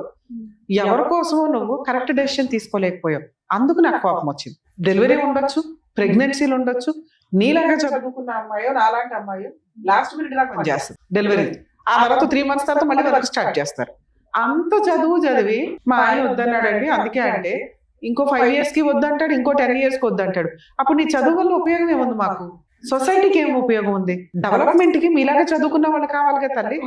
ఎవరి కోసమో నువ్వు కరెక్ట్ డెసిషన్ తీసుకోలేకపోయావు. అందుకు నాకు కోపం వచ్చింది. డెలివరీ ఉండొచ్చు, ప్రెగ్నెన్సీలు ఉండొచ్చు, నీలాగా చదువుకున్న అమ్మాయో నాలాంటి అమ్మాయో లాస్ట్ మినిట్ దాకా పనిచేస్తారు డెలివరీ. ఆ తర్వాత 3 months తర్వాత మళ్ళీ వర్క్ స్టార్ట్ చేస్తారు. అంత చదివి మా ఆయన వద్దన్నాడండి, అందుకే అంటే ఇంకో 5 years కి వద్దంటాడు, ఇంకో 10 years కి వద్దంటాడు. అప్పుడు నీ చదువు వల్ల ఉపయోగం ఏముంది? మాకు సొసైటీకి ఏం ఉపయోగం ఉంది? డెవలప్మెంట్ కి మీలాగా చదువుకున్న వాళ్ళు కావాలి కదా తల్లి.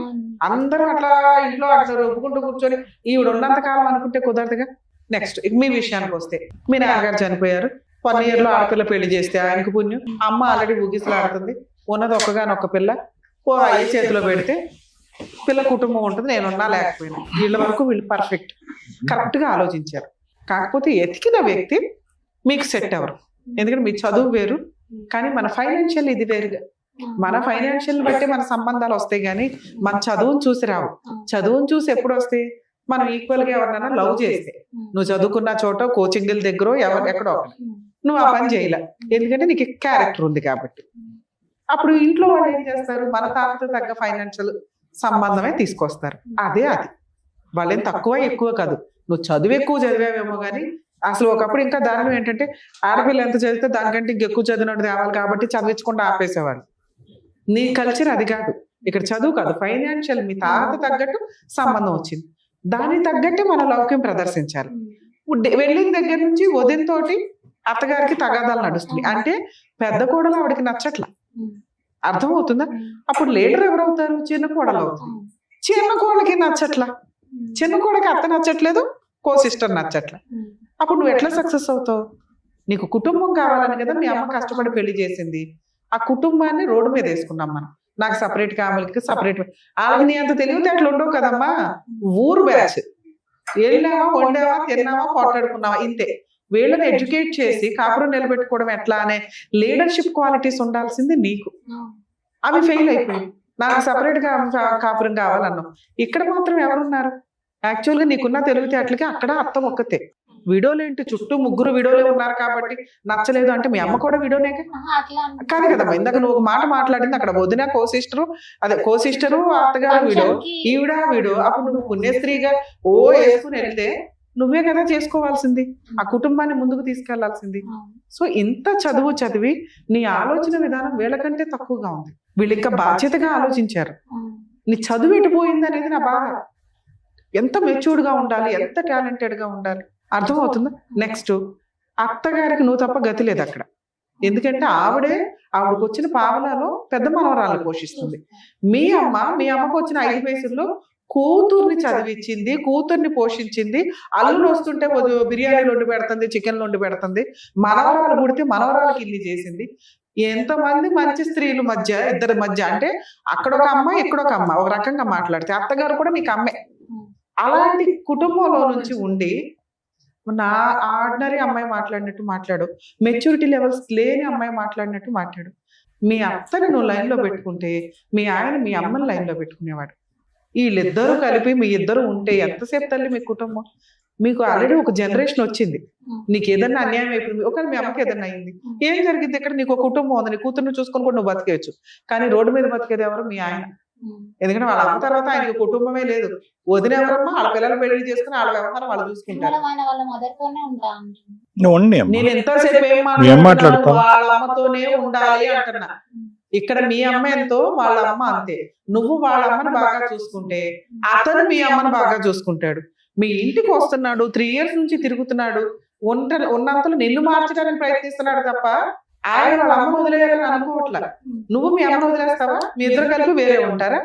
అందరూ అట్లా ఇంట్లో అట్లా ఒప్పుకుంటూ కూర్చొని ఈవిడ ఉన్నంత కాలం అనుకుంటే కుదరదుగా. నెక్స్ట్ మీ విషయానికి వస్తే, మీ నాన్నగారు చనిపోయారు, 1 year లో ఆడపిల్ల పెళ్లి చేస్తే ఆయనకు పుణ్యం. అమ్మ ఆల్రెడీ ఊగిసలాడుతుంది, ఉన్నది ఒక్కగానొక్క పిల్ల, అయ్యి చేతిలో పెడితే పిల్ల కుటుంబం ఉంటుంది, నేనున్నా లేకపోయినా. వీళ్ళ వరకు వీళ్ళు పర్ఫెక్ట్, కరెక్ట్ గా ఆలోచించారు. కాకపోతే ఎతికిన వ్యక్తి మీకు సెట్ అవ్వరు. ఎందుకంటే మీ చదువు వేరు, కానీ మన ఫైనాన్షియల్ ఇది వేరుగా. మన ఫైనాన్షియల్ బట్టి మన సంబంధాలు వస్తాయి, కానీ మన చదువును చూసి రావు. చదువును చూసి ఎప్పుడు వస్తాయి? మనం ఈక్వల్ గా ఎవరినైనా లవ్ చేస్తే, నువ్వు చదువుకున్న చోట కోచింగ్ దగ్గర ఎక్కడో నువ్వు ఆ పని చేయలే, ఎందుకంటే నీకు క్యారెక్టర్ ఉంది కాబట్టి. అప్పుడు ఇంట్లో వాళ్ళు ఏం చేస్తారు? మన తాతతో తగ్గ ఫైనాన్షియల్ సంబంధమే తీసుకొస్తారు. అది వాళ్ళేం తక్కువ ఎక్కువ కాదు. నువ్వు చదువు ఎక్కువ చదివావేమో కానీ అసలు ఒకప్పుడు ఇంకా దారుణం ఏంటంటే ఆడపిల్ల ఎంత చదివితే దానికంటే ఇంకెక్కువ చదివినట్టు తేవాలి కాబట్టి చదివించకుండా ఆపేసేవాళ్ళు. నీ కల్చర్ అది కాదు. ఇక్కడ చదువు కాదు, ఫైనాన్షియల్ మీ తాత తగ్గట్టు సంబంధం వచ్చింది, దానికి తగ్గట్టు మన లౌక్యం ప్రదర్శించాలి. వెళ్ళిన దగ్గర నుంచి వదినతోటి అత్తగారికి తగాదాలు నడుస్తుంది. అంటే పెద్ద కోడలు ఆవిడకి నచ్చట్ల, అర్థమవుతుందా? అప్పుడు లీడర్ ఎవరవుతారు? చిన్న కోడలు అవుతుంది. చిన్న కోడలకి నచ్చట్ల, చిన్న కోడకి అత్త నచ్చట్లేదు, కో సిస్టర్ నచ్చట్ల. అప్పుడు నువ్వు ఎట్లా సక్సెస్ అవుతావు? నీకు కుటుంబం కావాలని కదా మీ అమ్మ కష్టపడి పెళ్లి చేసింది. ఆ కుటుంబాన్ని రోడ్డు మీద వేసుకున్నాం మనం. నాకు సపరేట్ కావాలికి సపరేట్. వాళ్ళకి నీ అంత తెలివితే అట్లా ఉండవు కదమ్మా. ఊరు బ్యాచ్, వెళ్ళావా, వండావా, తిన్నావా, పోట్లాడుకున్నావా, ఇంతే. వీళ్ళని ఎడ్యుకేట్ చేసి కాపురం నిలబెట్టుకోవడం ఎట్లా అనే లీడర్షిప్ క్వాలిటీస్ ఉండాల్సింది నీకు. అవి ఫెయిల్ అయిపోయి నాకు సపరేట్ గా కాపురం కావాలన్నావు. ఇక్కడ మాత్రం ఎవరున్నారు? యాక్చువల్గా నీకున్న తెలివితేటలకి అక్కడ అర్థం ఒక్కతే. విడోలు ఏంటి? చుట్టూ 3 విడోలే ఉన్నారు కాబట్టి నచ్చలేదు అంటే మీ అమ్మ కూడా విడోనే కాదు కదమ్మా. ఇందాక నువ్వు ఒక మాట మాట్లాడింది, అక్కడ వదిన కో సిస్టరు అత్తగారు విడో, ఈవిడ విడో. అప్పుడు నువ్వు పుణ్యస్త్రీగా వేసుకుని వెళ్తే నువ్వే కదా చేసుకోవాల్సింది, ఆ కుటుంబాన్ని ముందుకు తీసుకెళ్లాల్సింది. సో ఇంత చదివి నీ ఆలోచన విధానం వీళ్ళకంటే తక్కువగా ఉంది. వీళ్ళు ఇంకా బాధ్యతగా ఆలోచించారు. నీ చదువు ఎటుపోయింది అనేది నా బాధ. ఎంత మెచ్యూర్డ్ గా ఉండాలి, ఎంత టాలెంటెడ్ గా ఉండాలి, అర్థమవుతుందా? నెక్స్ట్ అత్తగారికి నువ్వు తప్ప గతి లేదు అక్కడ. ఎందుకంటే ఆవిడకి వచ్చిన పావలాలో పెద్ద మనవరాలను పోషిస్తుంది. మీ అమ్మకు వచ్చిన 5 పైసల్లో కూతుర్ని చదివించింది, కూతుర్ని పోషించింది. అల్లుడు వస్తుంటే బిర్యానీలు వండి పెడుతుంది, చికెన్లు వండి పెడుతుంది. మనవరాలు పుడితే మనవరాలకి ఇల్లు చేసింది. ఎంతమంది మంచి స్త్రీల మధ్య, ఇద్దరి మధ్య, అంటే అక్కడ ఒక అమ్మ ఇక్కడ ఒక అమ్మ, ఒక రకంగా మాట్లాడితే అత్తగారు కూడా నీకు అమ్మే. అలాంటి కుటుంబంలో నుంచి ఉండి నా ఆర్డినరీ అమ్మాయి మాట్లాడినట్టు మాట్లాడు, మెచ్యూరిటీ లెవెల్స్ లేని అమ్మాయి మాట్లాడినట్టు మాట్లాడు. మీ అత్తని నువ్వు లైన్లో పెట్టుకుంటే మీ ఆయన మీ అమ్మని లైన్లో పెట్టుకునేవాడు. వీళ్ళిద్దరూ కలిపి మీ ఇద్దరు ఉంటే ఎంతసేపు తల్లి మీ కుటుంబం? మీకు ఆల్రెడీ ఒక జనరేషన్ వచ్చింది. నీకు ఏదన్నా అన్యాయం అయిపోయింది, ఒకవేళ మీ అమ్మకి ఏదన్నా అయింది, ఏం జరిగింది? ఇక్కడ నీకు ఒక కుటుంబం ఉంది, నీ కూతుర్ని చూసుకొని కూడా నువ్వు బతికేయచ్చు. కానీ రోడ్డు మీద బతికేది ఎవరు? మీ ఆయన. ఎందుకంటే వాళ్ళ అమ్మ తర్వాత ఆయనకి కుటుంబమే లేదు. వదిన ఎవరమ్మా? వాళ్ళ పిల్లలు పెళ్లి చేసుకుని వాళ్ళ వ్యవహారం వాళ్ళు చూసుకుంటారు. నేను ఎంతసేపు ఏం మాట్లాడుతున్నా? వాళ్ళ అమ్మతోనే ఉండాలి అంటున్నా. ఇక్కడ మీ అమ్మ ఎంతో వాళ్ళ అమ్మ అంతే. నువ్వు వాళ్ళ అమ్మని బాగా చూసుకుంటే అతను మీ అమ్మని బాగా చూసుకుంటాడు. మీ ఇంటికి వస్తున్నాడు, 3 years నుంచి తిరుగుతున్నాడు, ఉన్నంతలో నిన్ను మార్చడానికి ప్రయత్నిస్తున్నాడు తప్ప ఆయన వాళ్ళ అమ్మను వదిలేయాలని అనుకోవట్లా. నువ్వు మీ అమ్మను వదిలేస్తావా? మీ ఇద్దరు కలిపి వేరే ఉంటారా?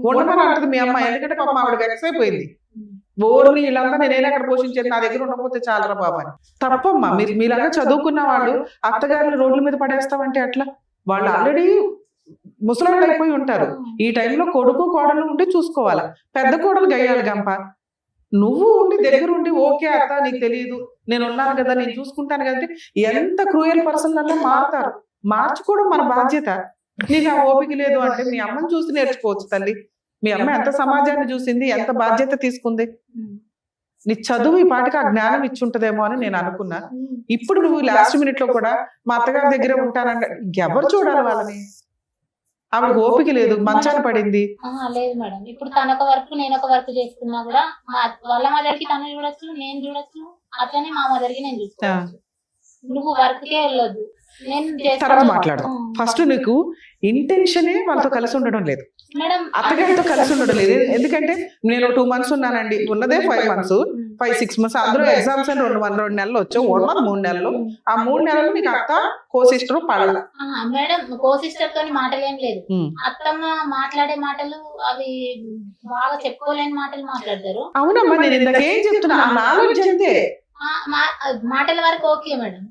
ఉండమని అంటది మీ అమ్మ. ఎందుకంటే పాప ఆవిడ వెక్స్ అయిపోయింది. బోర్ని వీళ్ళంతా నేనే అక్కడ పోషించేది, నా దగ్గర ఉండకపోతే చాలరా బాబా అని. తప్పమ్మా. మీలాగా చదువుకున్న వాళ్ళు అత్తగారిని రోడ్ల మీద పడేస్తామంటే అట్లా. వాళ్ళు ఆల్రెడీ ముసలాళ్ళు అయిపోయి ఉంటారు. ఈ టైంలో కొడుకు కోడలు ఉండి చూసుకోవాలి. పెద్ద కోడలు గయ్యాలి గంప. నువ్వు ఉండి దగ్గర ఉండి ఓకే అత్త నీకు తెలియదు, నేను ఉన్నాను కదా, నేను చూసుకుంటాను కదా. ఎంత క్రూయల్ పర్సన్ అలా మారుతారు. మార్చుకోవడం మన బాధ్యత. నీకు ఆ ఓపిక లేదు అంటే మీ అమ్మని చూసి నేర్చుకోవచ్చు తల్లి. మీ అమ్మ ఎంత సమాజాన్ని చూసింది, ఎంత బాధ్యత తీసుకుంది. నీ చదువు ఈ పాటికి ఆ జ్ఞానం ఇచ్చుంటదేమో అని నేను అనుకున్నా. ఇప్పుడు నువ్వు లాస్ట్ మినిట్ లో కూడా మా అత్తగారి దగ్గర ఉంటానంటే ఎవరు చూడాలి వాళ్ళని? ఆవిడ ఓపిక లేదు, మంచాన పడింది. లేదు మేడం, ఇప్పుడు తనొక వర్క్ నేను ఒక వర్క్ చేసుకున్నా కూడా వాళ్ళ మదర్కి తను చూడొచ్చు, నేను చూడొచ్చు, అట్లనే మా మదర్కి నేను చూసుకోవచ్చు. నువ్వు వర్క్ కే వెళ్ళొద్దు, నేను తర్వాత మాట్లాడదాం. ఫస్ట్ నీకు ఇంటెన్షనే వాళ్ళతో కలిసి ఉండడం లేదు, మేడం అత్తగారితో కలిసి ఉండడం లేదు. ఎందుకంటే నేను 2 months ఉన్నానండి, ఉన్నదే 5 months, 5-6 months. అందులో ఎగ్జామ్స్ అని 2 నెలలు వచ్చావు, ఉన్నది 3 నెలలు. ఆ 3 నెలలు నీకు అత్త కో సిస్టర్ పడల. మేడం కో సిస్టర్ తోని మాటలేం లేదు. అత్తమ్మ మాట్లాడే మాటలు అవి బాగా చెప్పుకోలేని మాటలు మాట్లాడతారు. అవునమ్మా, నేను ఇందాకేం చెప్తున్నా, ఆ నాలెడ్జ్ అంతే. మాటల వరకు ఓకే మేడం,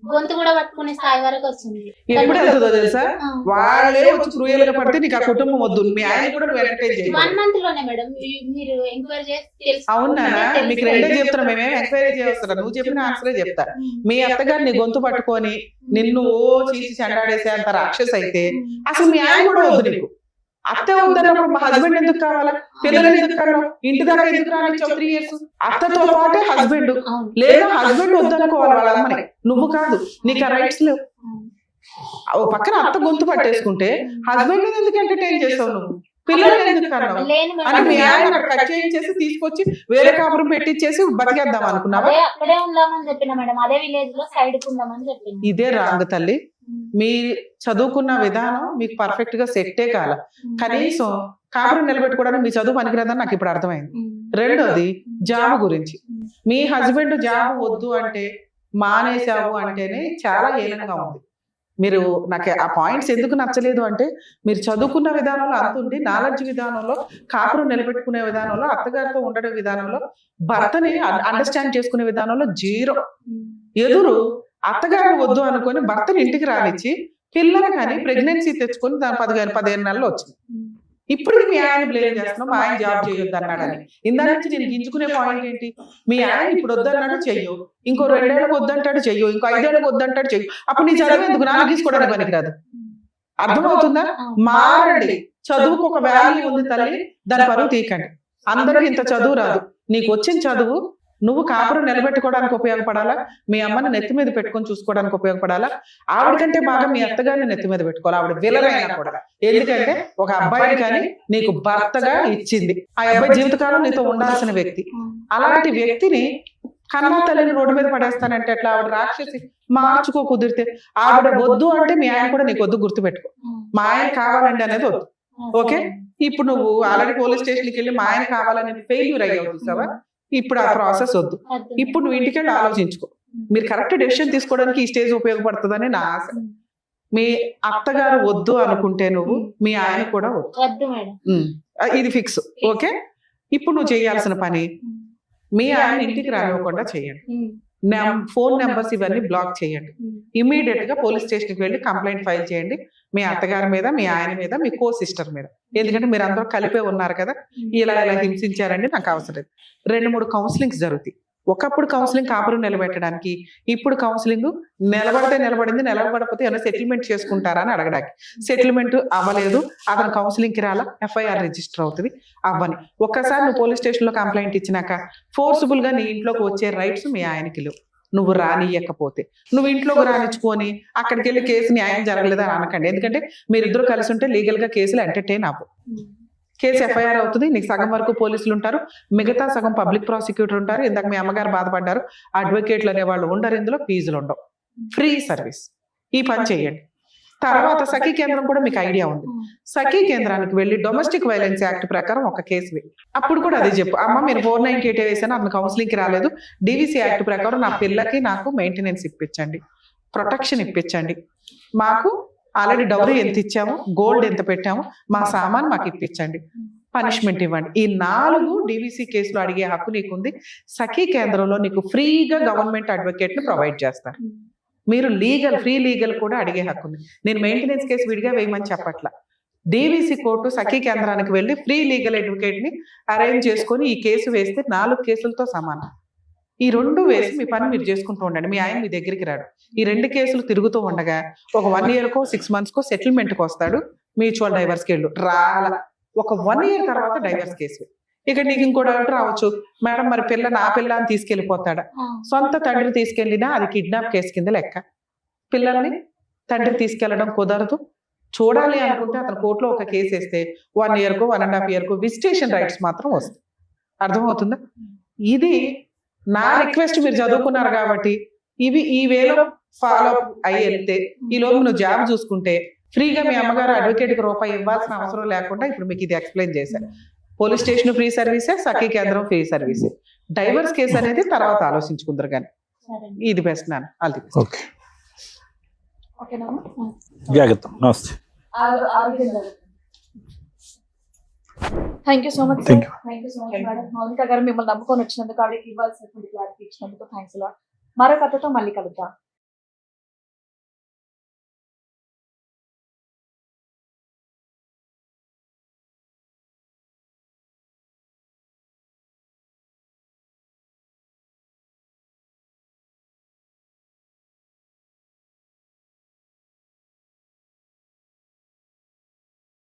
గొంతు కూడా పట్టుకునే స్థాయి వరకు వచ్చింది. ఎప్పుడు వెళ్తుందో తెలుసా? వాళ్ళే వచ్చి క్రూయల్ గా పడితే నీకు ఆ కుటుంబం వద్దు. మీ ఆయన కూడా నువ్వు ఎంటర్టైన్ చేయాలి. 1 month లోనే మేడం మీరు ఎంక్వైరీ చేసి అవునా? మీకు రెండే చెప్తున్నా, మేమేం ఎంక్వైరీ చేస్తున్నా, నువ్వు చెప్పిన ఆన్సరే చెప్తా. మీ అత్తగారు నీ గొంతు పట్టుకొని నిన్ను చీచి చెండాడేసే అంత రాక్షస్ అయితే అసలు మీ ఆయన కూడా వద్దు నీకు. అత్త వద్దన్నప్పుడు మా హస్బెండ్ ఎందుకు కావాలా? పిల్లలు ఎందుకు కన్నావు? ఇంటి దాకా ఎందుకు రానిచ్చావు 3 years? అత్తతో పాటే హస్బెండ్, లేదా హస్బెండ్ వద్దనుకోవాలి వాళ్ళ అమ్మని, నువ్వు కాదు. నీకు ఆ రైట్స్ లేవు. ఓ పక్కన అత్త గొంతు పట్టేసుకుంటే హస్బెండ్ ఎందుకు ఎంటర్టైన్ చేస్తావు నువ్వు? పిల్లలు ఎందుకు కన్నావు అని మీ ఆయన అక్కడ కట్ చేయించేసి తీసుకొచ్చి వేరే కాపురం పెట్టించేసి బతికేద్దాం అనుకున్నావా? అక్కడే ఉందామని చెప్పిన మేడం, అదే విలేజ్ లో సైడ్ కు ఉందామని చెప్పింది. ఇదే రాంగ్ తల్లి. మీ చదువుకున్న విధానం మీకు పర్ఫెక్ట్ గా సెట్టే కాల. కనీసం కాపురం నిలబెట్టుకోవడానికి మీ చదువు పనికిరాదని నాకు ఇప్పుడు అర్థమైంది. రెండోది జాబ్ గురించి. మీ హస్బెండ్ జాబ్ వద్దు అంటే మానేసావు అంటేనే చాలా హీనంగా ఉంది. మీరు నాకు ఆ పాయింట్స్ ఎందుకు నచ్చలేదు అంటే, మీరు చదువుకున్న విధానంలో అంతుండి నాలెడ్జ్ విధానంలో, కాపురం నిలబెట్టుకునే విధానంలో, అత్తగారితో ఉండడం విధానంలో, భర్తని అండర్స్టాండ్ చేసుకునే విధానంలో 0. ఎదురు అత్తగారిని వద్దు అనుకొని భర్తని ఇంటికి రానిచ్చి పిల్లలు కానీ ప్రెగ్నెన్సీ తెచ్చుకొని దాని 15 నెలలు వచ్చింది. ఇప్పుడు మీ ఆయన బ్లేమ్ చేస్తున్నావు, మా ఆయన జాబ్ చేయొద్దు అన్నాడని. ఇందా నుంచి నేను గింజుకునే పాయింట్ ఏంటి? మీ ఆయన ఇప్పుడు వద్దన్నాడు చెయ్యు, ఇంకో 2 ఏళ్ళకి వద్దంటాడు చెయ్యు, ఇంకో 5 ఏళ్ళకి వద్దంటాడు చెయ్యు. అప్పుడు నీ చదువు ఎందుకు? నాన్న గీసుకోవడానికి పనికిరాదు. అర్థమవుతుందా? మారండి. చదువుకు ఒక వాల్యూ ఉంది తల్లి, దాని పరువు తీయకండి. అందరికి ఇంత చదువు రాదు. నీకు వచ్చిన చదువు నువ్వు కాపురం నిలబెట్టుకోవడానికి ఉపయోగపడాలా, మీ అమ్మని నెత్తి మీద పెట్టుకొని చూసుకోవడానికి ఉపయోగపడాలా, ఆవిడకంటే బాగా మీ అత్తగారిని నెత్తి మీద పెట్టుకోవాలి. ఆవిడ విలరైనా కూడా. ఎందుకంటే ఒక అబ్బాయిని కానీ నీకు భర్తగా ఇచ్చింది. ఆ అబ్బాయి జీవితకాలం నీతో ఉండాల్సిన వ్యక్తి. అలాంటి వ్యక్తిని కన్నా తల్లిని రోడ్డు మీద పడేస్తానంటే ఎట్లా? ఆవిడ రాక్షసి. మార్చుకో కుదిరితే. ఆవిడ వద్దు అంటే మీ ఆయన కూడా నీకు వద్దు, గుర్తుపెట్టుకో. మా ఆయన కావాలండి అనేది వద్దు. ఓకే? ఇప్పుడు నువ్వు ఆల్రెడీ పోలీస్ స్టేషన్కి వెళ్ళి మా ఆయన కావాలని ఫెయిల్యూర్ అయ్యావు చూసావా? ఇప్పుడు ఆ ప్రాసెస్ వద్దు. ఇప్పుడు నువ్వు ఇంటికి వెళ్ళి ఆలోచించుకో. మీరు కరెక్ట్ డెసిషన్ తీసుకోవడానికి ఈ స్టేజ్ ఉపయోగపడుతుందని నా ఆశ. మీ అత్తగారు వద్దు అనుకుంటే నువ్వు, మీ ఆయన కూడా వద్దు. ఇది ఫిక్స్. ఓకే? ఇప్పుడు నువ్వు చేయాల్సిన పని, మీ ఆయన ఇంటికి రానివ్వకుండా చేయండి. ఫోన్ నెంబర్స్ ఇవన్నీ బ్లాక్ చేయండి. ఇమీడియట్ గా పోలీస్ స్టేషన్కి వెళ్ళి కంప్లైంట్ ఫైల్ చేయండి. మీ అత్తగారి మీద, మీ ఆయన మీద, మీ కో సిస్టర్ మీద. ఎందుకంటే మీరు అందరూ కలిపే ఉన్నారు కదా, ఇలా హింసించారండి, నాకు అవసరం లేదు. 2-3 కౌన్సిలింగ్స్ జరుగుతాయి. ఒకప్పుడు కౌన్సిలింగ్ కాపురం నిలబెట్టడానికి, ఇప్పుడు కౌన్సిలింగ్ నిలబడితే నిలబడింది, నిలబడకపోతే ఏమైనా సెటిల్మెంట్ చేసుకుంటారా అని అడగడానికి. సెటిల్మెంట్ అవ్వలేదు, అతను కౌన్సిలింగ్ కి రాలా, FIR రిజిస్టర్ అవుతుంది. అవ్వని ఒక్కసారి నువ్వు పోలీస్ స్టేషన్ లో కంప్లైంట్ ఇచ్చినాక ఫోర్స్ఫుల్ గా నీ ఇంట్లోకి వచ్చే రైట్స్ మీ ఆయనకి లేవు. నువ్వు రానియకపోతే, నువ్వు ఇంట్లోకి రానిచ్చుకొని అక్కడికి వెళ్ళి కేసు న్యాయం జరగలేదని అనకండి. ఎందుకంటే మీరిద్దరు కలిసి ఉంటే లీగల్ గా కేసులు ఎంటర్టైన్ అవ్వు. కేసు FIR అవుతుంది. నీకు సగం వరకు పోలీసులు ఉంటారు, మిగతా సగం పబ్లిక్ ప్రాసిక్యూటర్ ఉంటారు. ఇందాక మీ అమ్మగారు బాధపడ్డారు, అడ్వకేట్లు అనే వాళ్ళు ఉండరు, ఇందులో ఫీజులు ఉండవు, ఫ్రీ సర్వీస్. ఈ పని చేయండి. తర్వాత సఖీ కేంద్రం కూడా మీకు ఐడియా ఉంది. సఖీ కేంద్రానికి వెళ్ళి డొమెస్టిక్ వైలెన్స్ యాక్ట్ ప్రకారం ఒక కేసు వేయి. అప్పుడు కూడా అదే చెప్పు, అమ్మ మీరు 498 వేసాను, అతను కౌన్సిలింగ్కి రాలేదు, డివిసి యాక్ట్ ప్రకారం నా పిల్లకి నాకు మెయింటెనెన్స్ ఇప్పించండి, ప్రొటెక్షన్ ఇప్పించండి, మాకు ఆల్రెడీ డౌరీ ఎంత ఇచ్చాము, గోల్డ్ ఎంత పెట్టాము, మా సామాన్ మాకు ఇప్పించండి, పనిష్మెంట్ ఇవ్వండి. ఈ 4 డివిసి కేసులు అడిగే హక్కు నీకుంది. సఖీ కేంద్రంలో నీకు ఫ్రీగా గవర్నమెంట్ అడ్వకేట్ ని ప్రొవైడ్ చేస్తారు. మీరు ఫ్రీ లీగల్ కూడా అడిగే హక్కు ఉంది. నేను మెయింటెనెన్స్ కేసు విడిగా వేయమని చెప్పట్లా. డివిసి కోర్టు సఖీ కేంద్రానికి వెళ్ళి ఫ్రీ లీగల్ అడ్వకేట్ ని అరేంజ్ చేసుకొని ఈ కేసు వేస్తే 4 కేసులతో సమానం. ఈ 2 వేసి మీ పని మీరు చేసుకుంటూ ఉండండి. మీ ఆయన మీ దగ్గరికి రాడు. ఈ 2 కేసులు తిరుగుతూ ఉండగా ఒక 1 yearకో 6 monthsకో సెటిల్మెంట్కి వస్తాడు. మ్యూచువల్ డైవర్స్కి వెళ్ళు రాల ఒక 1 year తర్వాత డైవర్స్ కేసు. ఇక నీకు ఇంకో డౌట్ రావచ్చు, మేడం మరి నా పిల్లని తీసుకెళ్లిపోతాడా? సొంత తండ్రి తీసుకెళ్లినా అది కిడ్నాప్ కేసు కింద లెక్క. పిల్లల్ని తండ్రి తీసుకెళ్లడం కుదరదు. చూడాలి అనుకుంటే అతను కోర్టులో ఒక కేసు వేస్తే 1 yearకో 1.5 yearకో విజిటేషన్ రైట్స్ మాత్రం వస్తాయి. అర్థమవుతుందా? ఇది నా రిక్వెస్ట్. మీరు చదువుకున్నారు కాబట్టి ఈ వేలో ఫాలో అయ్యి వెళ్తే ఈలోపు నువ్వు జాబ్ చూసుకుంటే ఫ్రీగా మీ అమ్మగారు అడ్వకేట్కి రూపాయి ఇవ్వాల్సిన అవసరం లేకుండా ఇప్పుడు మీకు ఇది ఎక్స్ప్లెయిన్ చేశారు. పోలీస్ స్టేషన్ ఫ్రీ సర్వీసే, సఖీ కేంద్రం ఫ్రీ సర్వీసే. డైవర్స్ కేసు అనేది తర్వాత ఆలోచించుకుందరు కానీ ఇది బెస్ట్ నాన్న. అది ఓకే, జాగ్రత్త. నమస్తే. Thank you so much. Thank you. Thank you so much madam. Mounika గారు మిమ్మల్ని నమ్ముకొని వచ్చినందుకు, ఆవిడకి ఇవ్వాల్సినటువంటి క్లారిఫికేషన్ అందుకు థ్యాంక్స్ లాట్. మరో కథతో మళ్ళీ కలుద్దాం.